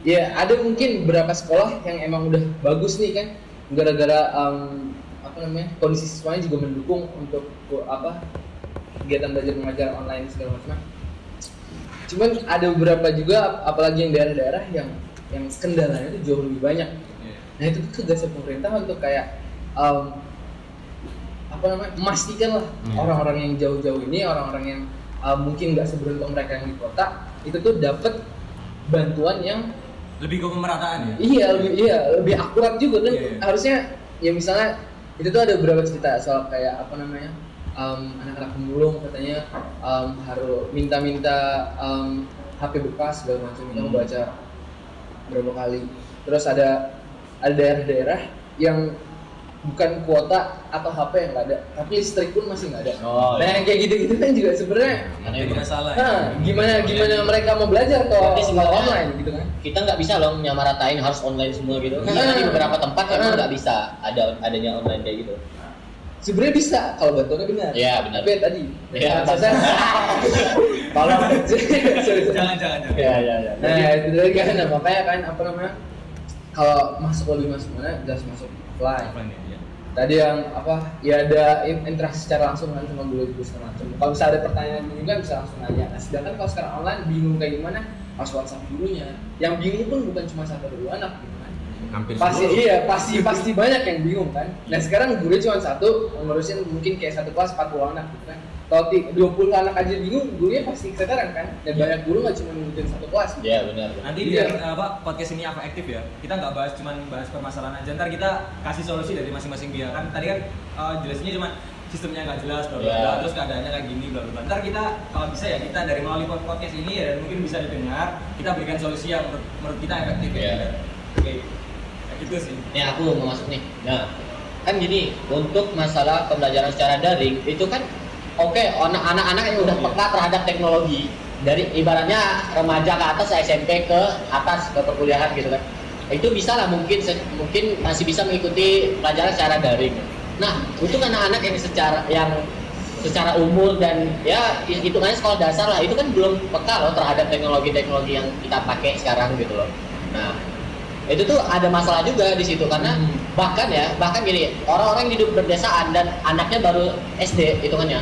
Ya ada mungkin beberapa sekolah yang emang udah bagus nih kan, gara-gara kondisi siswanya juga mendukung untuk kegiatan belajar mengajar online segala macam. Cuman ada beberapa juga apalagi yang daerah-daerah yang kendalanya itu jauh lebih banyak. Nah itu tuh tugasnya pemerintah untuk kayak memastikan lah orang-orang yang jauh-jauh ini, orang-orang yang mungkin nggak seberuntung mereka yang di kota itu tuh dapat bantuan yang Lebih ke pemerataan ya? lebih akurat juga kan. Iya. Harusnya ya misalnya itu tuh ada beberapa cerita soal kayak anak-anak pemulung katanya harus minta HP bekas segala macam itu membaca berapa kali. Terus ada daerah-daerah yang bukan kuota atau HP yang nggak ada, tapi listrik pun masih nggak ada. Oh, Nah yang kayak gitu-gitu kan juga sebenarnya Jadi masalah. gimana mereka mau belajar kalau Tapi sebenarnya online gitu kan? kita nggak bisa loh menyamaratain harus online semua gitu. Karena di beberapa tempat emang nggak bisa adanya online kayak gitu. Sebenarnya bisa kalau bantuannya benar. Iya, benar. Tapi ya tadi. Iya, saya tolong. Jangan. Iya. Nah itu dari kan, makanya kan kalau masuk lebih masuk mana, jelas masuk offline. Offline ya. tadi yang apa ya ada interaksi secara langsung kan sama guru segala macam. Kalau misalnya ada pertanyaan juga bisa langsung nanya. Nah, sedangkan kalau sekarang online bingung kayak gimana harus WhatsApp gurunya. Yang bingung pun bukan cuma satu dua anak gitu kan. Hampir Pasti seluruh. iya pasti banyak yang bingung kan. Nah sekarang gurunya cuma satu ngurusin mungkin kayak satu kelas 40 anak gitu kan. Kalau 20 anak aja bingung, gurunya pasti kesetaraan kan. Dan banyak guru nggak cuma ngurusin satu kelas. Iya benar. Nanti Iya. biar podcast ini efektif ya. Kita nggak bahas cuman bahas permasalahan aja. Ntar kita kasih solusi dari masing-masing pihak kan. Tadi kan jelasinnya cuma sistemnya nggak jelas, bla bla bla. Iya. Terus keadaannya kayak gini, bla bla bla. Ntar kita kalau bisa ya kita dari melalui podcast ini ya dan mungkin bisa didengar, kita berikan solusi yang menurut kita efektif Iya. ya. Oke. Kayak gitu sih. Nih aku mau masuk nih. Nah, kan gini, untuk masalah pembelajaran secara daring itu kan oke, anak-anak yang udah peka terhadap teknologi dari ibaratnya remaja ke atas SMP ke atas ke perkuliahan gitu kan. Itu bisa lah mungkin masih bisa mengikuti pelajaran secara daring. Nah, untuk anak-anak yang secara umur dan ya hitungannya sekolah dasar lah, itu kan belum peka loh terhadap teknologi-teknologi yang kita pakai sekarang gitu loh. Nah, itu tuh ada masalah juga di situ karena bahkan gini, orang-orang yang hidup berdesaan dan anaknya baru SD hitungannya,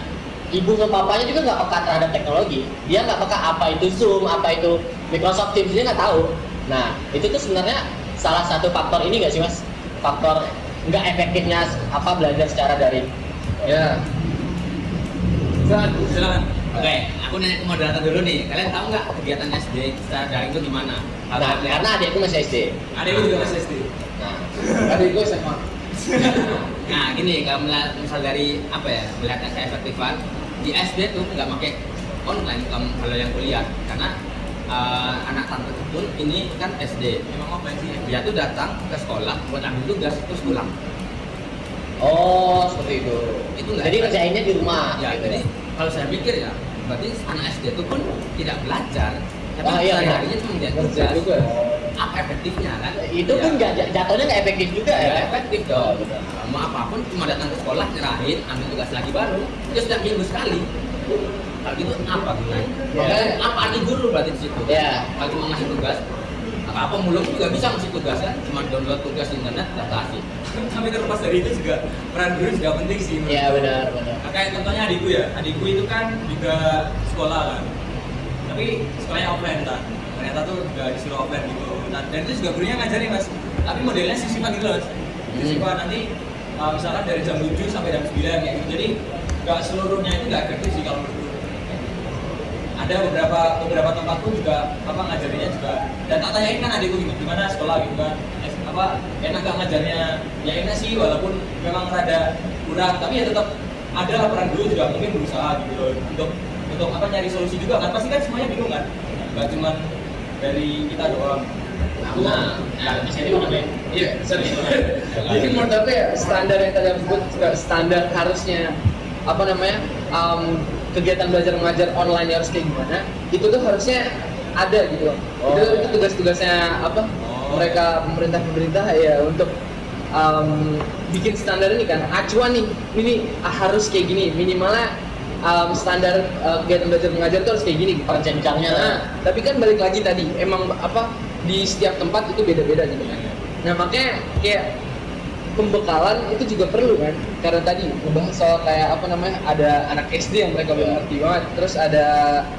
ibu sama bapaknya juga nggak peka terhadap teknologi. Dia nggak peka apa itu Zoom, apa itu Microsoft Teams, dia nggak tahu. Nah, itu tuh sebenarnya salah satu faktor ini nggak sih mas? Faktor nggak efektifnya belajar secara daring. Ya. Silakan. Oke, aku nanya ke moderator dulu nih. Kalian tahu nggak kegiatan SD secara daring itu gimana? Nah, karena adikku masih SD. Adikku juga masih SD. Nah, Tadi gue SMA. Nah, gini kalau misal dari apa ya melihat keefektifan di SD tuh nggak pakai online kalau yang kuliah karena anak tante pun ini kan SD. Memang offline sih. Dia tuh datang ke sekolah buat ambil tugas terus pulang. oh seperti itu. Itu nggak Jadi efektif. kerjainnya di rumah. Ya, gitu. jadi kalau saya pikir ya berarti anak SD itu pun tidak belajar. Tapi Oh, iya, sehari-harinya cuma menjadi Kerja tugas. juga. Apa efektifnya kan? Itu Ya. kan jatuhnya nggak efektif juga ya. Ya, efektif dong. Ya, benar. Mau apapun cuma datang ke sekolah, nyerahin, ambil tugas lagi baru. Itu setiap minggu sekali. Kalau gitu apa gunanya? Ya. Makanya apa arti guru berarti di situ? Ya. Kalau cuma ngasih tugas, apa mulung juga bisa ngasih tugas kan? Cuma download tugas di internet, adaptasi. Tapi terlepas dari itu juga peran guru juga penting sih. menurut Iya aku. benar. Nah, kayak contohnya adikku ya, adikku itu kan juga sekolah kan, tapi sekolahnya offline kan. Ternyata tuh juga disuruh offline gitu. Nah, dan itu juga gurunya ngajarin mas, tapi modelnya sisipan gitu loh. Sisipan nanti misalkan dari jam 7 sampai jam 9 kayak gitu. Jadi nggak seluruhnya itu nggak efektif sih kalau menurutku. Ada beberapa tempat pun juga ngajarinnya juga. Dan tak tanyain kan adikku gimana sekolah gitu kan. Enak gak ngajarnya? Ya enak sih walaupun memang rada kurang, tapi ya tetap ada lah peran guru juga mungkin berusaha gitu loh untuk nyari solusi juga kan. Pasti kan semuanya bingung kan, nggak cuma dari kita doang. Di sini mana Ben? Iya, sorry. Jadi menurut aku ya standar yang tadi aku sebut juga standar harusnya kegiatan belajar mengajar online harus kayak gimana, itu tuh harusnya ada gitu loh. Itu tugas-tugasnya mereka pemerintah ya untuk bikin standar ini kan, acuan nih, ini harus kayak gini, minimalnya standar kegiatan belajar mengajar tuh harus kayak gini gitu. Percencangnya lah. Nah, tapi kan balik lagi tadi, emang di setiap tempat itu beda-beda gitu kan. Nah makanya kayak pembekalan itu juga perlu kan, karena tadi ngebahas soal kayak ada anak SD yang mereka belum ngerti banget, terus ada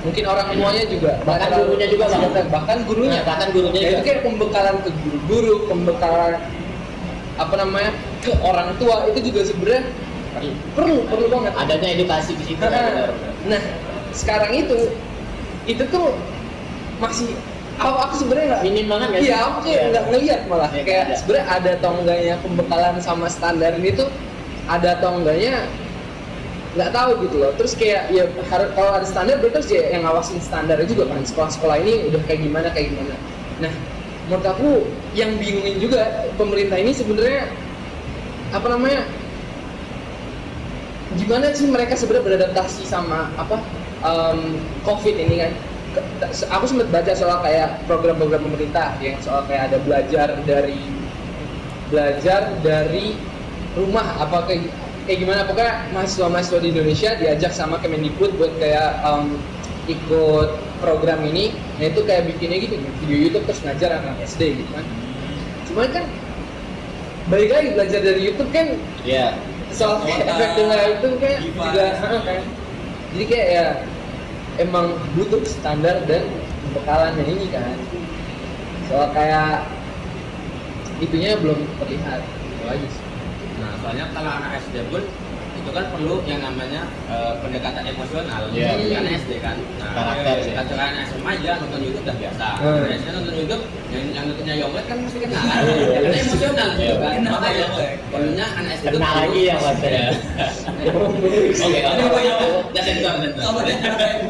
mungkin orang tuanya juga, Bahkan gurunya juga, Bang. bahkan gurunya, Bahkan gurunya Ya, itu juga. kayak pembekalan ke guru-guru, pembekalan ke orang tua itu juga sebenarnya perlu banget. Adanya edukasi di situ. Benar. Nah, sekarang itu tuh masih aku sebenarnya nggak Minim banget nggak sih? Iya, aku kayak nggak ngeliat malah Iya, kayak ada. sebenarnya ada atau enggaknya pembekalan sama standar ini tuh ada atau enggaknya nggak tahu gitu loh. Terus kayak ya kalau ada standar berarti harus ya yang ngawasin standarnya juga kan, sekolah-sekolah ini udah kayak gimana. Nah, menurut aku yang bingungin juga pemerintah ini sebenarnya gimana sih mereka sebenarnya beradaptasi sama COVID ini kan. Aku sempat baca soal kayak program-program pemerintah yang soal kayak ada belajar dari rumah kayak gimana, pokoknya mahasiswa di Indonesia diajak sama Kemendikbud buat kayak ikut program ini. Nah itu kayak bikinnya gitu video YouTube terus ngajar anak SD gitu kan. Cuman kan balik lagi belajar dari YouTube kan Iya. soal Kuota, efek dengan itu kan device. juga kan. Jadi kayak ya emang butuh standar dan bekalannya ini kan. Soal kayak itunya belum terlihat itu aja sih. Nah, soalnya kalau anak SD pun itu kan perlu yang namanya pendekatan emosional. Iya. Kan SD kan. Nah, Karakter sih. katakan SMA aja nonton YouTube udah biasa. Hmm. Nah, SD nonton YouTube yang nontonnya Yonglet kan mesti kenal kan. Karena emosional gitu kan. Kenal Makanya Yonglet. perlunya anak SD itu Kena perlu- lagi yang bahasanya. Oke, Ini apa yang udah sensor. apa deh?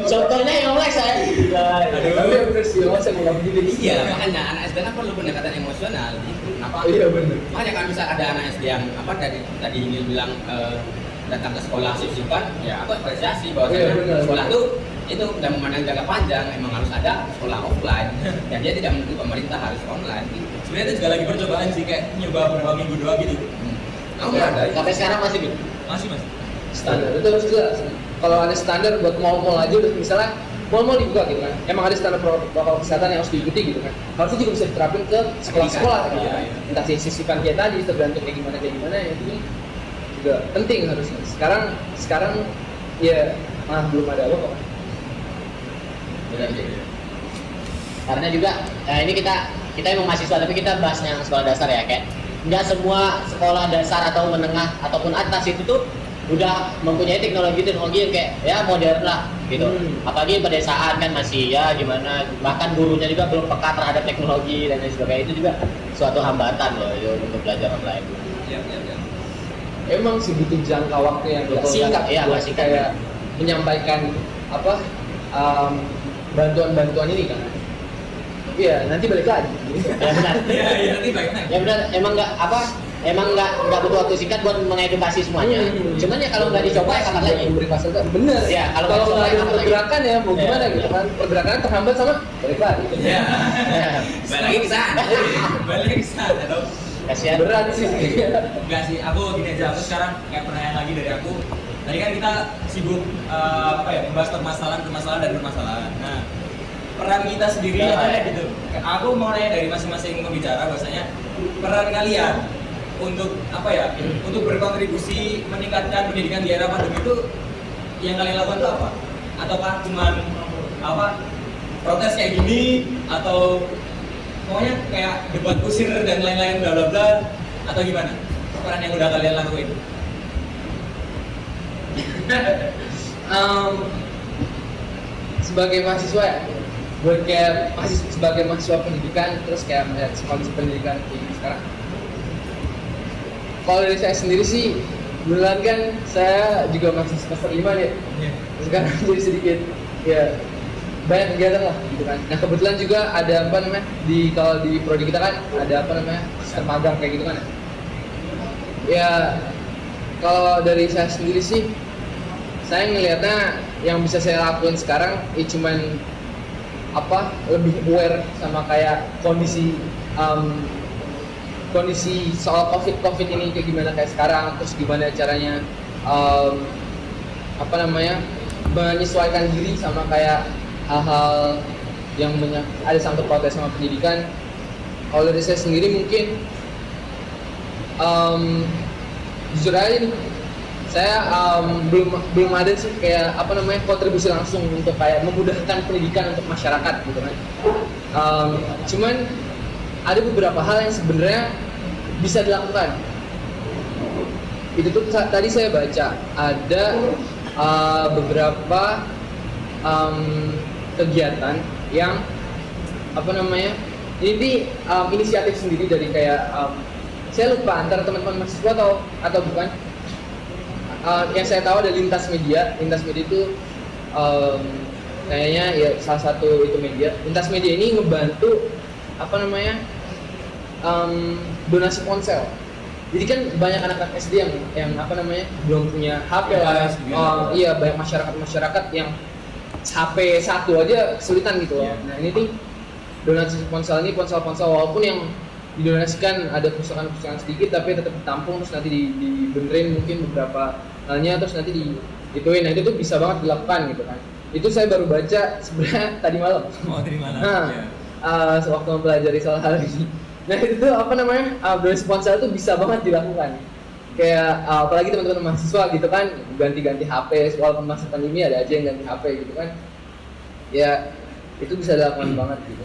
Contohnya yang like saya. Tapi yang bener sih, saya nggak begini. Iya, makanya anak SD kan perlu pendekatan emosional gitu. Kenapa? Iya bener. Makanya kan bisa ada anak SD yang apa tadi ini bilang datang ke sekolah sip-sipan, ya aku apresiasi bahwa Iya, benar. sekolah tuh itu udah memandang jangka panjang, emang harus ada sekolah offline dan dia tidak menuntut pemerintah harus online. Sebenarnya itu juga lagi percobaan sih, kayak nyoba beberapa minggu doang gitu. Kamu nggak ada? Sampai sekarang masih gitu. Masih. Standar itu harus jelas. Kalau ada standar buat mall-mall aja, udah misalnya mall-mall dibuka gitu kan, emang ada standar protokol kesehatan yang harus diikuti gitu kan. Harusnya juga bisa diterapin ke sekolah-sekolah gitu kan. Iya. Entah sisipkan kayak tadi, tergantung kayak gimana ya, itu juga penting harusnya. Sekarang ya belum ada apa kok. Benar sih. Karena juga ini kita emang mahasiswa tapi kita bahasnya sekolah dasar ya, kayak nggak semua sekolah dasar atau menengah ataupun atas itu tuh udah mempunyai teknologi yang kayak ya modern lah gitu. Apalagi pedesaan kan masih ya gimana, bahkan gurunya juga belum peka terhadap teknologi dan lain sebagainya, itu juga suatu hambatan loh itu untuk belajar online. Iya. Emang sih butuh jangka waktu yang nggak Betul, singkat iya, buat nggak singkat. kayak menyampaikan apa bantuan-bantuan ini kan. Tapi ya nanti balik lagi. Ya benar. Iya, nanti bagaimana? Ya benar, emang nggak butuh waktu singkat buat mengedukasi semuanya. Cuman ya kalau nggak dicoba ya kapan lagi? Memberi fasilitas bener. Ya, kalau kalau nggak nggak ada dicoba, kapan pergerakan ya mau Ya, gimana gitu benar. kan. Pergerakan terhambat sama balik lagi. Iya. Balik lagi ke sana. Balik ke sana dong. Kasihan. Berat sih. Enggak sih, aku gini aja, aku sekarang kayak pertanyaan lagi dari aku. Tadi kan kita sibuk membahas permasalahan dan permasalahan. Nah, peran kita sendiri Ya, apa ya. ya gitu. Aku mau nanya dari masing-masing pembicara bahwasanya peran kalian untuk untuk berkontribusi meningkatkan pendidikan di era pandemi itu yang kalian lakukan itu apa? Ataukah cuman protes kayak gini atau pokoknya kayak debat kusir dan lain-lain bla bla bla atau gimana? Peran yang udah kalian lakuin? Sebagai mahasiswa ya, buat kayak sebagai mahasiswa pendidikan terus kayak melihat kondisi pendidikan ini sekarang. Kalau dari saya sendiri sih, bulan kan saya juga masih semester 5 nih. Sekarang jadi sedikit ya banyak kegiatan lah gitu kan. Nah kebetulan juga ada kalau di prodi kita kan ada sistem magang kayak gitu kan. Ya kalau dari saya sendiri sih, saya ngelihatnya yang bisa saya lakuin sekarang cuman lebih aware sama kayak kondisi soal covid ini kayak gimana kayak sekarang, terus gimana caranya menyesuaikan diri sama kayak hal-hal yang ada sangkut pautnya sama pendidikan. Kalau dari saya sendiri mungkin jujur aja nih, saya belum ada sih kayak kontribusi langsung untuk kayak memudahkan pendidikan untuk masyarakat gitu kan. Cuman ada beberapa hal yang sebenarnya bisa dilakukan. Itu tuh tadi saya baca ada beberapa kegiatan yang ini inisiatif sendiri dari kayak saya lupa antara teman-teman mahasiswa atau bukan. Yang saya tahu ada lintas media itu kayaknya ya salah satu itu media. Lintas media ini ngebantu donasi ponsel. Jadi kan banyak anak-anak SD yang belum punya HP lah. Iya, banyak masyarakat yang HP satu aja kesulitan gitu loh. Yeah. Nah ini nih donasi ponsel ini ponsel-ponsel walaupun yang didonasikan ada kerusakan sedikit tapi tetap ditampung terus nanti dibenerin mungkin beberapa halnya terus nanti digituin. Nah itu tuh bisa banget dilakukan gitu kan. Itu saya baru baca sebenarnya tadi malam. Oh, dari mana? Nah, Ya. sewaktu mempelajari soal hal ini. Nah itu tuh apa namanya, donasi ponsel tuh bisa banget dilakukan. Kayak apalagi teman-teman mahasiswa gitu kan, ganti-ganti HP, walaupun masa pandemi ada aja yang ganti HP gitu kan. Ya itu bisa dilakukan banget gitu.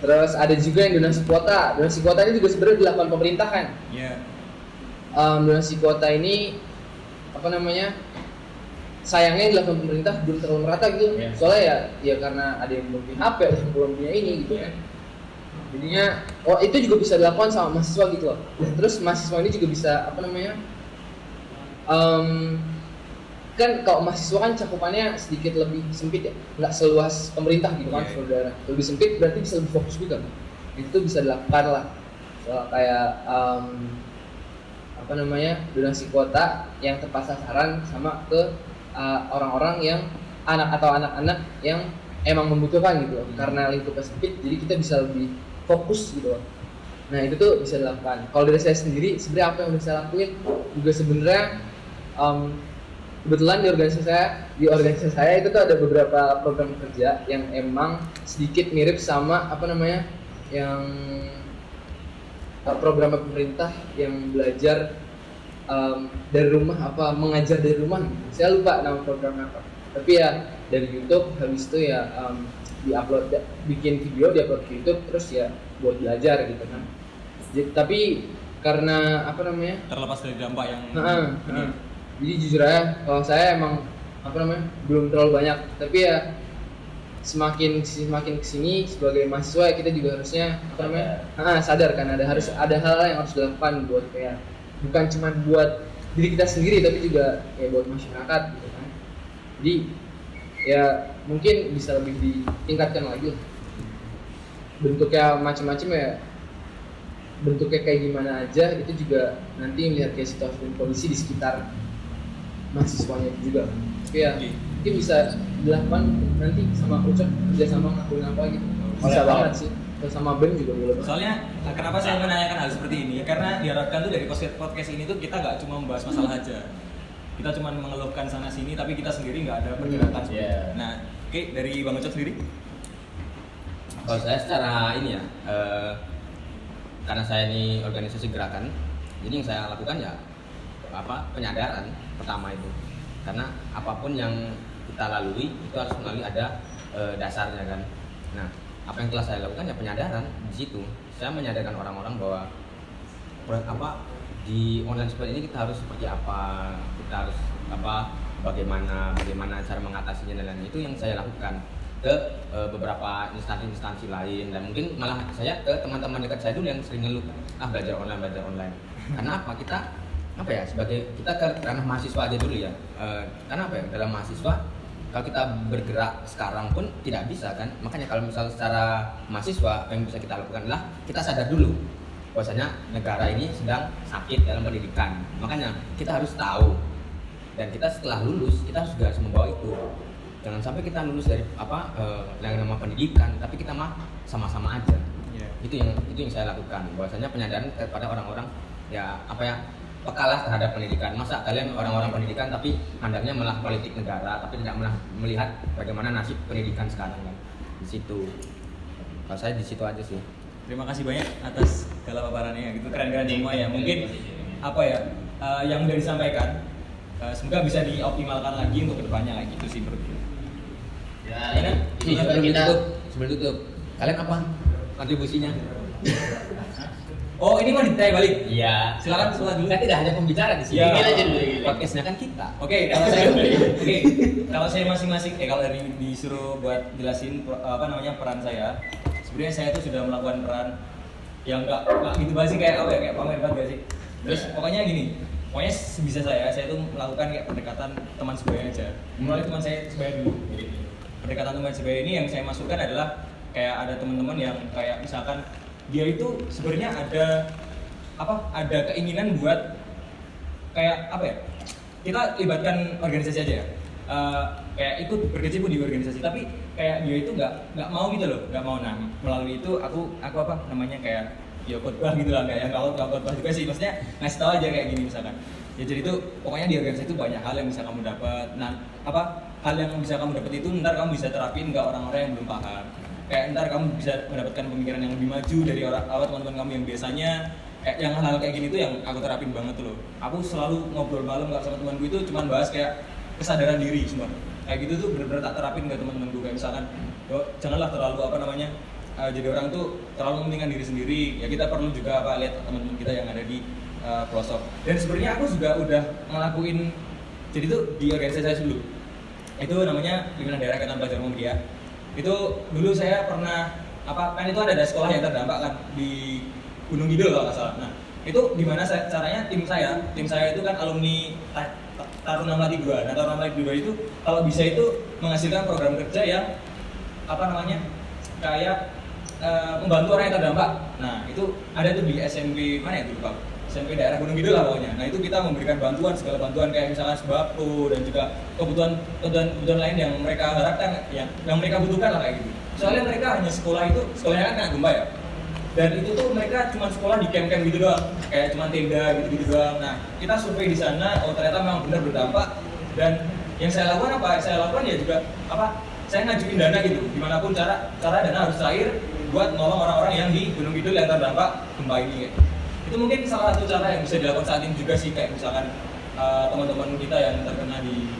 Terus ada juga yang donasi kuota ini juga sebenarnya dilakukan pemerintah kan. Iya. Donasi kuota ini apa namanya, sayangnya yang dilakukan pemerintah belum terlalu merata gitu. Yeah. Soalnya ya karena ada yang belum punya HP, ada yang belum punya ini gitu kan. Jadinya itu juga bisa dilakukan sama mahasiswa gitu loh. Dan terus mahasiswa ini juga bisa apa namanya, kan kalau mahasiswa kan cakupannya sedikit lebih sempit ya, nggak seluas pemerintah gitu kan. Yeah. Saudara lebih sempit berarti bisa lebih fokus juga. Itu bisa dilakukan lah. Soal kayak apa namanya, donasi kuota yang tepat sasaran sama ke orang-orang yang anak-anak yang emang membutuhkan gitu loh. Karena lingkupnya sempit jadi kita bisa lebih fokus gitu loh. Nah itu tuh bisa dilakukan. Kalau dari saya sendiri sebenarnya apa yang bisa saya lakuin juga sebenarnya kebetulan di organisasi saya itu tuh ada beberapa program kerja yang emang sedikit mirip sama apa namanya, yang program pemerintah yang belajar dari rumah, apa mengajar dari rumah gitu. Saya lupa nama programnya apa, tapi ya dari YouTube, habis itu ya diupload, bikin video diupload ke YouTube, terus ya buat belajar gitu kan. Tapi karena apa namanya, Terlepas dari dampak yang ini. jadi jujur aja kalau saya emang apa namanya belum terlalu banyak, tapi ya semakin kesini sebagai mahasiswa ya kita juga harusnya apa namanya sadar kan ada hal yang harus dilakukan buat kayak bukan cuma buat diri kita sendiri tapi juga ya buat masyarakat gitu kan. Jadi ya mungkin bisa lebih ditingkatkan lagi lah. Bentuknya macam-macam ya, bentuknya kayak gimana aja itu juga nanti melihat kayak situasi dan kondisi di sekitar mahasiswanya juga. Tapi ya mungkin bisa dilakukan nanti sama Ucok kerjasama ngelakuin apa gitu. Bisa banget sih. Terus sama BEM juga boleh banget. Soalnya kenapa saya menanyakan hal seperti ini? Karena diharapkan tuh dari podcast ini tuh kita nggak cuma membahas masalah aja. Kita cuma mengeluhkan sana sini, tapi kita sendiri nggak ada pergerakan. Yeah. Nah, oke, dari Bang Ucok sendiri? Kalau saya secara ini ya, karena saya ini organisasi gerakan, jadi yang saya lakukan ya penyadaran pertama itu. Karena apapun yang kita lalui itu harus melalui ada dasarnya kan. Nah, apa yang telah saya lakukan ya penyadaran di situ. Saya menyadarkan orang-orang bahwa di online seperti ini kita harus seperti apa, kita harus bagaimana cara mengatasinya dan lain-lain. Itu yang saya lakukan ke beberapa instansi lain, dan mungkin malah saya ke teman-teman dekat saya dulu yang sering ngeluh belajar online. Karena apa, kita sebagai kita ke ranah mahasiswa aja dulu ya. Karena dalam mahasiswa kalau kita bergerak sekarang pun tidak bisa kan. Makanya kalau misal secara mahasiswa yang bisa kita lakukan adalah kita sadar dulu bahwasanya negara ini sedang sakit dalam pendidikan. Makanya kita harus tahu, dan kita setelah lulus kita juga harus membawa itu. Jangan sampai kita lulus dari yang nama pendidikan tapi kita mah sama-sama aja. Yeah. Itu yang saya lakukan, bahwasanya penyadaran kepada orang-orang pekalah terhadap pendidikan. Masa kalian orang-orang pendidikan tapi pandangnya malah politik negara, tapi tidak malah melihat bagaimana nasib pendidikan sekarang kan. Di situ. Kalau saya di situ aja sih. Terima kasih banyak atas segala paparannya, gitu keren-keren semua ya. Mungkin yang udah disampaikan semoga bisa dioptimalkan lagi untuk kedepannya kayak gitu sih menurut gue. Ya, Sebelum tutup, kalian apa kontribusinya? Oh, ini mau ditanya balik? Iya. Silakan dulu. Kan tidak hanya pembicara di sini. Iya. Gila aja dulu. Podcastnya kan kita. Oke, kalau saya masing-masing kalau dari disuruh buat jelasin peran saya. Sebenarnya saya tuh sudah melakukan peran yang enggak gitu banget sih, kayak pamer banget gak sih. Terus pokoknya gini, sebisa saya tuh melakukan kayak pendekatan teman sebaya aja. Mulai teman saya sebaya dulu. Pendekatan teman sebaya ini yang saya masukkan adalah kayak ada teman-teman yang kayak misalkan dia itu sebenarnya ada keinginan buat kayak kita libatkan organisasi aja ya, kayak ikut berkecimpung di organisasi, tapi kayak dia itu nggak mau gitu loh, nggak mau. Nah, melalui itu aku kayak ya khotbah gitu lah, kayak yang kalau khotbah juga sih, maksudnya ngasih tahu aja kayak gini misalkan. Ya jadi itu pokoknya di organisasi itu banyak hal yang bisa kamu dapat. Nah, hal yang bisa kamu dapat itu ntar kamu bisa terapin ke orang-orang yang belum paham. kayak ntar kamu bisa mendapatkan pemikiran yang lebih maju dari teman-teman kamu yang biasanya yang hal-hal kayak gini tuh yang aku terapin banget tuh loh. Aku selalu ngobrol malam kalau sama temanku itu cuman bahas kayak kesadaran diri semua. Kayak gitu tuh benar-benar tak terapin ke teman-temanku, kayak misalkan janganlah terlalu jadi orang tuh terlalu mementingkan diri sendiri. Ya kita perlu juga lihat teman-teman kita yang ada di pelosok. Dan sebenarnya aku juga udah ngelakuin, jadi tuh di organisasi saya dulu. Itu namanya Pimpinan Daerah Ikatan Pelajar Muhammadiyah. Itu dulu saya pernah kan itu ada sekolah yang terdampak kan di Gunung Kidul kalau nggak salah. Nah, itu gimana caranya tim saya itu kan alumni Taruna Melati 2. Nah, Taruna Melati 2 itu kalau bisa itu menghasilkan program kerja yang kayak membantu orang yang terdampak. Nah, itu ada tuh di SMP mana ya tuh Pak? SMP daerah Gunung Kidul lah pokoknya. Nah, itu kita memberikan segala bantuan kayak misalnya sembako dan juga kebutuhan lain yang mereka harapkan, yang mereka butuhkan lah kayak gitu. Soalnya mereka hanya sekolahnya kan kena gempa ya. Dan itu tuh mereka cuma sekolah di camp-camp gitu doang, kayak cuma tenda gitu-gitu doang. Nah, kita survei di sana, ternyata memang benar berdampak. Dan yang saya lakukan ya juga saya ngajuin dana gitu, dimanapun cara dana harus cair buat nolong orang-orang yang di Gunung Kidul yang terdampak gempa ini. Kayak. Itu mungkin salah satu cara yang bisa dilakukan saat ini juga sih, kayak misalkan teman-teman kita yang terkena di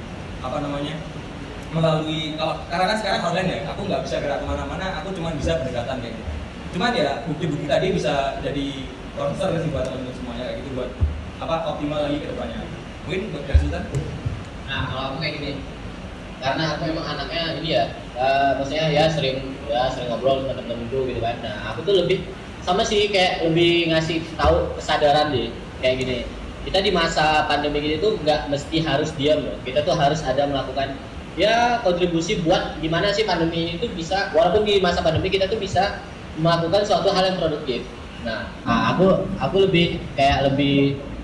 melalui karena kan sekarang online ya, aku nggak bisa gerak kemana-mana, aku cuma bisa berdekatan kayak gitu. Cuman ya bukti-bukti tadi bisa jadi concern sih buat teman-teman semuanya kayak gitu, buat optimal lagi ke depannya. Mungkin buat Sultan. Nah, kalau aku kayak gini, karena aku memang anaknya ini ya, maksudnya ya sering ngobrol sama temen-temenku gitu kan. Nah, aku tuh lebih sama sih, kayak lebih ngasih tahu kesadaran deh, kayak gini. Kita di masa pandemi gini tuh nggak mesti harus diam loh. Kita tuh harus ada melakukan ya kontribusi buat gimana sih pandemi ini tuh bisa, walaupun di masa pandemi kita tuh bisa melakukan suatu hal yang produktif. Nah, aku lebih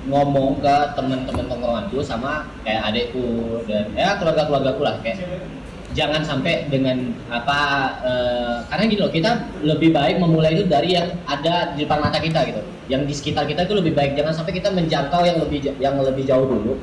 ngomong ke teman-teman tongkronganku sama kayak adekku dan ya keluargaku lah, kayak jangan sampai dengan karena gini loh, kita lebih baik memulai itu dari yang ada di depan mata kita gitu, yang di sekitar kita itu lebih baik. Jangan sampai kita menjangkau yang lebih jauh dulu,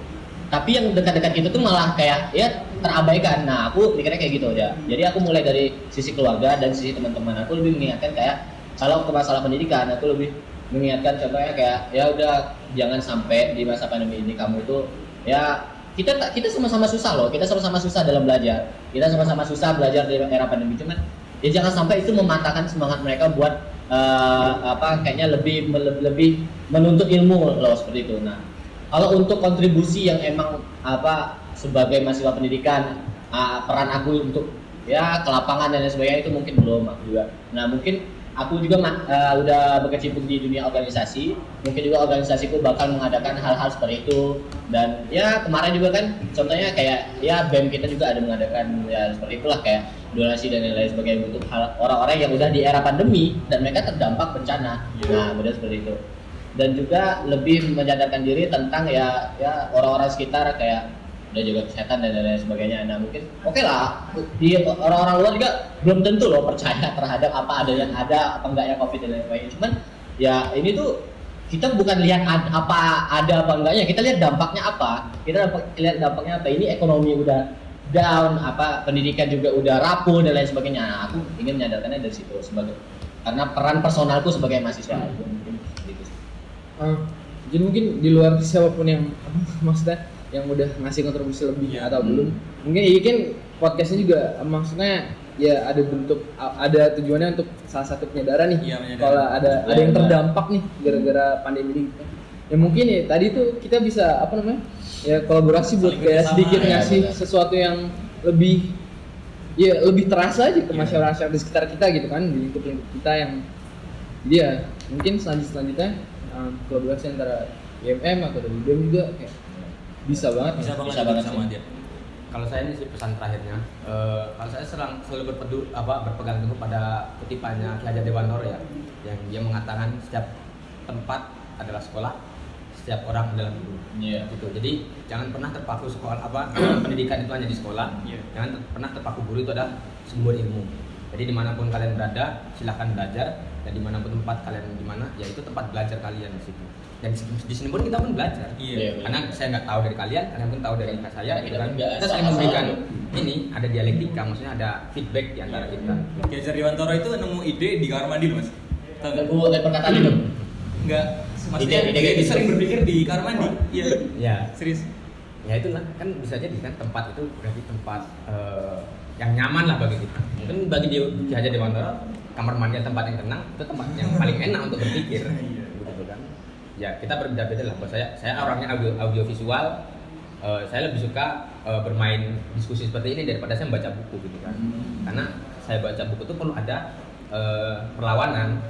tapi yang dekat-dekat kita tuh malah kayak ya terabaikan. Nah, aku mikirnya kayak gitu aja. Jadi aku mulai dari sisi keluarga dan sisi teman-teman. Aku lebih mengingatkan kayak kalau ke masalah pendidikan, aku lebih mengingatkan contohnya kayak ya udah jangan sampai di masa pandemi ini kamu tuh ya kita sama-sama susah loh. Kita sama-sama susah dalam belajar. Kita sama-sama susah belajar di era pandemi. Cuman ya jangan sampai itu mematahkan semangat mereka buat kayaknya lebih menuntut ilmu loh, seperti itu. Nah, kalau untuk kontribusi yang emang sebagai mahasiswa pendidikan, peran aku untuk ya ke lapangan dan lain sebagainya itu mungkin belum aku juga. Nah, mungkin aku juga udah berkecimpung di dunia organisasi. Mungkin juga organisasiku bakal mengadakan hal-hal seperti itu. Dan ya kemarin juga kan contohnya kayak ya BEM kita juga ada mengadakan ya seperti itulah, kayak donasi dan lain sebagainya untuk orang-orang yang udah di era pandemi dan mereka terdampak bencana. Nah, benar seperti itu. Dan juga lebih menyadarkan diri tentang ya orang-orang sekitar, kayak udah jaga kesehatan dan lain sebagainya. Nah, mungkin oke lah, di orang-orang luar juga belum tentu loh percaya terhadap apa enggaknya COVID dan lain sebagainya. Cuman ya ini tuh kita bukan lihat ada apa enggaknya, kita lihat dampaknya apa. Lihat dampaknya apa. Ini ekonomi udah down, pendidikan juga udah rapuh dan lain sebagainya. Nah, aku ingin menyadarkannya dari situ karena peran personalku sebagai mahasiswa. Mungkin gitu. Jadi mungkin di luar siapapun yang maksudnya yang udah ngasih kontribusi lebih atau belum, mungkin ini kan podcastnya juga maksudnya ya ada tujuannya untuk salah satu penyadaran nih. Kalau ada yang terdampak nih gara-gara pandemi ini, ya mungkin ya tadi tuh kita bisa ya kolaborasi buat kayak sedikit ngasih sesuatu yang lebih terasa aja ke masyarakat di sekitar kita gitu kan, di lingkup kita yang dia mungkin selanjutnya kolaborasi antara IMM atau dari BEM juga kayak bisa banget sama dia. Kalau saya ini sih pesan terakhirnya, kalau saya selalu berpegang teguh pada kutipannya Ki Hajar Dewantoro ya, yang dia mengatakan setiap tempat adalah sekolah, setiap orang adalah guru. Gitu. Jadi jangan pernah terpaku sekolah pendidikan itu hanya di sekolah. Jangan pernah terpaku guru itu adalah sumber ilmu. Jadi dimanapun kalian berada, silahkan belajar dan dimanapun tempat kalian di mana, ya itu tempat belajar kalian di situ. Dan di sini pun kita pun belajar. Iya, Karena saya nggak tahu dari kalian pun tahu dari saya. Kita Gitu kan. juga Kita saling sama-sama. memberikan ini, ada dialektika, maksudnya ada feedback di antara kita. Ki Hajar Dewantara itu nemu ide di kamar mandi loh mas. Tahu nggak? Tunggu dari perkataan itu. Enggak, maksudnya Ide dia kayak gitu. sering berpikir di kamar mandi. Iya, Ya, serius. ya itulah kan bisa jadi kan tempat itu berarti tempat yang nyaman lah bagi kita. Mungkin bagi dia Ki Hajar Dewantara kamar mandi tempat yang tenang itu tempat yang paling enak untuk berpikir. Begitu kan. Ya kita berbeda-beda lah. Buat saya orangnya audio visual. Saya lebih suka bermain diskusi seperti ini daripada saya membaca buku gitu kan. Karena saya baca buku itu perlu ada perlawanan.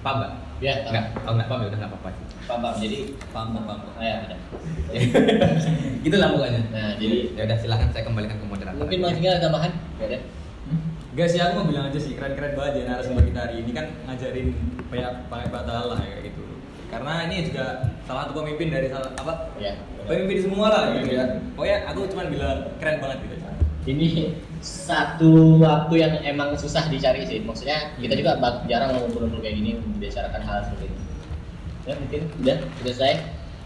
Paham nggak? Ya, Nggak, kalau nggak paham ya udah nggak apa-apa. paham. Jadi Paham. ya udah. Gitulah pokoknya. Nah, jadi Ya udah silakan saya kembalikan ke moderator. mungkin Mas Tinggal ada tambahan? Enggak ada. Gak sih, aku mau bilang aja sih, keren-keren banget ya narasumber kita hari ini kan ngajarin banyak lah ya, kayak gitu. Karena ini juga salah satu pemimpin dari apa? Ya. Pemimpin semua lah gitu ya. Pokoknya aku cuma bilang keren banget gitu. Ini satu waktu yang emang susah dicari sih. Maksudnya kita juga jarang ngumpul-ngumpul kayak gini membicarakan hal seperti ini. Ya mungkin udah selesai.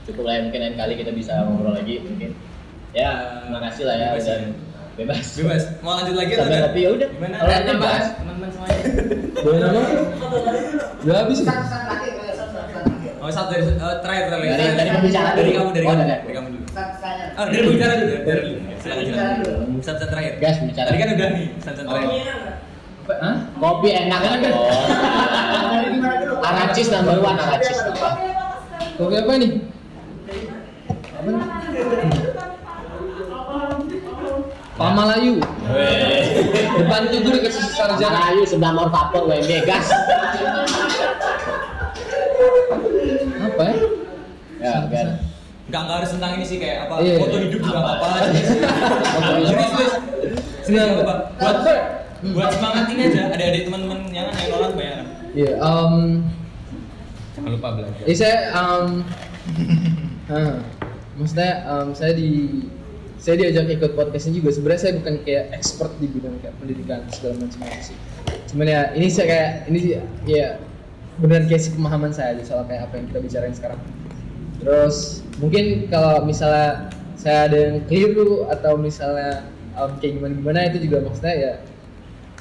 Cukup lah ya, mungkin lain kali kita bisa ngobrol lagi mungkin. Ya, terima kasih lah ya Bebas udah ya. bebas. Bebas. Mau lanjut lagi atau Sampai enggak? kopi ya udah. Gimana? Kalau Ada bebas. teman-teman semuanya. Boleh dong? Udah habis. Oh, satu dari terakhir. Dari pembicara dari dulu. kamu dari Oh, kamu. dari. Dari kamu dulu. Oh, dari pembicara dulu. Dari dulu. Silakan. Pesan terakhir. Gas bicara. Tadi kan udah nih, pesan terakhir. Hah? Kopi enak kan? Aracis number one, Aracis. Kopi apa nih? Pamalayu. Depan itu tuh dekat Sarjana. Melayu sebelah Mor Vapor WMB gas. Apa ya? Ya, kan. Enggak harus tentang ini sih kayak apa Iya. foto hidup juga Apa? apa-apa. Foto hidup. Serius. Serius Nggak, apa? Buat semangat ini aja. Ada teman-teman yang nolak banyak. Iya, Jangan lupa belajar. saya maksudnya saya diajak ikut podcastnya juga. Sebenarnya saya bukan kayak expert di bidang kayak pendidikan segala macam itu sih. Cuman ya ini saya kayak ini sih ya beneran kayak sih pemahaman saya aja soal kayak apa yang kita bicarain sekarang. Terus mungkin kalau misalnya saya ada yang keliru atau misalnya kayak gimana itu juga maksudnya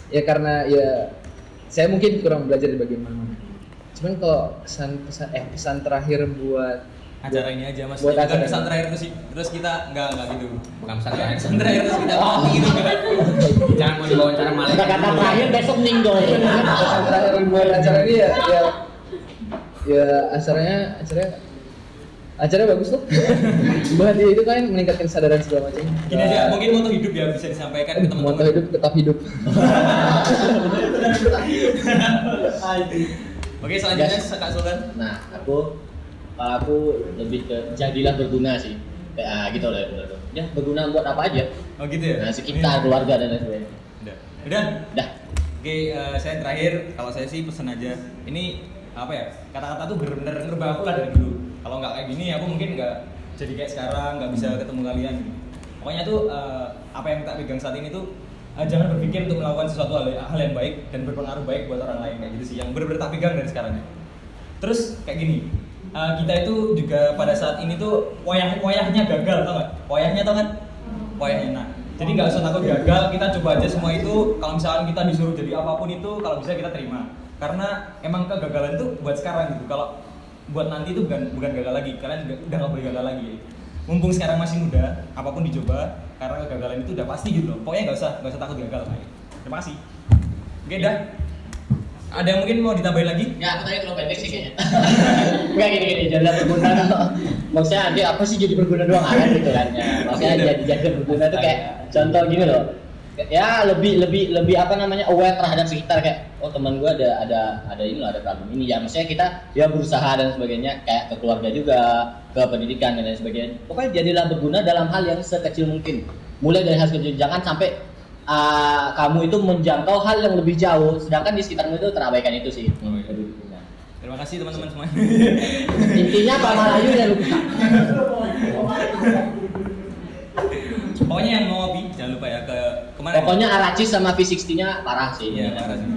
ya karena ya saya mungkin kurang belajar di bagian mana. Cuman kalau pesan terakhir buat Acara ini aja Mas. Buat Bukan acara pesan ini. terakhir itu sih. Terus kita enggak gitu. Bukan pesan terakhir. Pesan terakhir terus kita mati gitu. Jangan mau diwawancara malaikat. Kata-kata terakhir besok ninggal. pesan terakhir buat acara ini ya acaranya bagus loh. Buat dia itu kan meningkatkan kesadaran segala macam. Gini aja, mungkin moto hidup ya bisa disampaikan ke teman-teman. Moto hidup tetap hidup. Oke, selanjutnya Yes. Kak Sultan. Nah, aku lebih ke jadilah berguna sih. Kayak gitu lah bener. Ya, berguna buat apa aja. Oh gitu ya. Nah, sekitar keluarga dan lain sebagainya. Udah. Dah. Oke, saya terakhir kalau saya sih pesan aja. Ini apa ya? Kata-kata tuh bener-bener ngerubah aku lah dari dulu. Kalau nggak kayak gini aku mungkin nggak jadi kayak sekarang, nggak bisa ketemu kalian. Pokoknya tuh apa yang tak pegang saat ini tuh jangan berpikir untuk melakukan sesuatu hal yang baik dan berpengaruh baik buat orang lain kayak gitu sih. Yang bener-bener tak pegang dari sekarang. Terus kayak gini. Kita itu juga pada saat ini tuh wayahnya gagal, tau nggak? Wayahnya tau kan? Wayahnya. Nah, jadi nggak usah takut gagal, kita coba aja semua itu. Kalau misalkan kita disuruh jadi apapun itu, kalau bisa kita terima. Karena emang kegagalan itu buat sekarang gitu. Kalau buat nanti itu bukan gagal lagi. Kalian udah nggak boleh gagal lagi. Mumpung sekarang masih muda, apapun dicoba. Karena kegagalan itu udah pasti gitu loh. Pokoknya nggak usah takut gagal. Terima kasih. Oke, dah. Ada yang mungkin mau ditambahin lagi? Ya, aku tadi terlalu pendek sih kayaknya. Enggak gini, jadilah berguna. Maksudnya nanti apa sih jadi berguna doang ada gitu kan ya. Maksudnya jadi berguna tuh kayak contoh gini loh. Ya lebih apa namanya aware terhadap sekitar kayak oh teman gua ada ini loh, ada problem ini ya. Maksudnya kita ya berusaha dan sebagainya kayak ke keluarga juga, ke pendidikan dan lain sebagainya. Pokoknya jadilah berguna dalam hal yang sekecil mungkin. Mulai dari hal kecil, jangan sampai kamu itu menjangkau hal yang lebih jauh, sedangkan di sekitarmu itu terabaikan itu sih. Terima kasih teman-teman semua. Intinya Pak Melayu dan lupa. Pokoknya yang mau ngopi jangan lupa ya ke kemana? Pokoknya Aracis sama V60-nya parah sih. Iya, parah sih.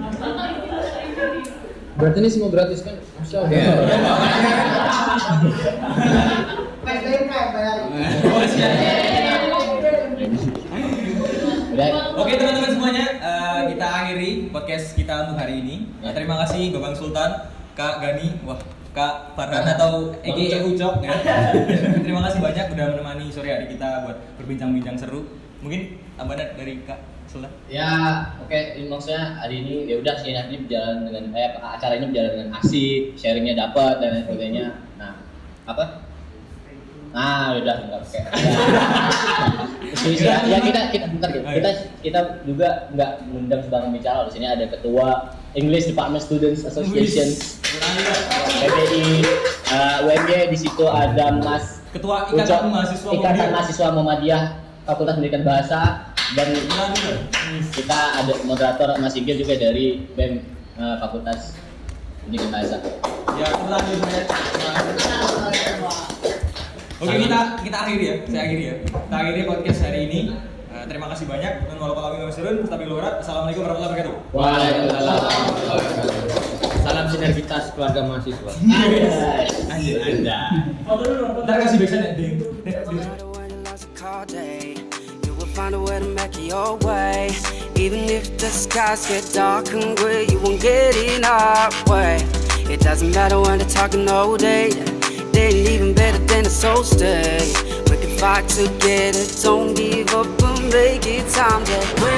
Berarti ini semua gratis kan? Masya Allah. Udah. Oke teman-teman semuanya, kita akhiri podcast kita untuk hari ini. Terima kasih Babang Sultan, Kak Gani, Kak Farhan atau EGE Ucok ya. Terima kasih banyak udah menemani sore hari kita buat berbincang-bincang seru. Mungkin tambahan dari Kak Sultan. Ya, oke, ini maksudnya hari ini ya udah sih nanti berjalan dengan acara ini berjalan dengan asik, sharingnya dapat dan lain sebagainya. Nah, apa? Nah, udah enggak pakai. Ya kita bentar gitu. Kita juga nggak mengundang sembarang bicara. Di sini ada ketua English Department Students Association, PPI, UMY, di situ ada Mas Ketua Ikatan Ikatan Mahasiswa Muhammadiyah Fakultas Pendidikan Bahasa, dan kita ada moderator Mas Igil juga dari BEM Fakultas Pendidikan Bahasa. Ya, Oke, kita akhiri ya. Saya akhiri ya. Kita akhiri podcast hari ini. Terima kasih banyak. Assalamualaikum warahmatullahi wabarakatuh. Waalaikumsalam. Salam sinergitas keluarga mahasiswa. Anjir, Anda. Ntar kasih backsound ya. You will find a way to make it your way. Even if the skies get dark and gray, you won't get in our way. It doesn't matter when they're talking all day. They ain't even better than the soul stay. We can fight together, don't give up and make it time that way.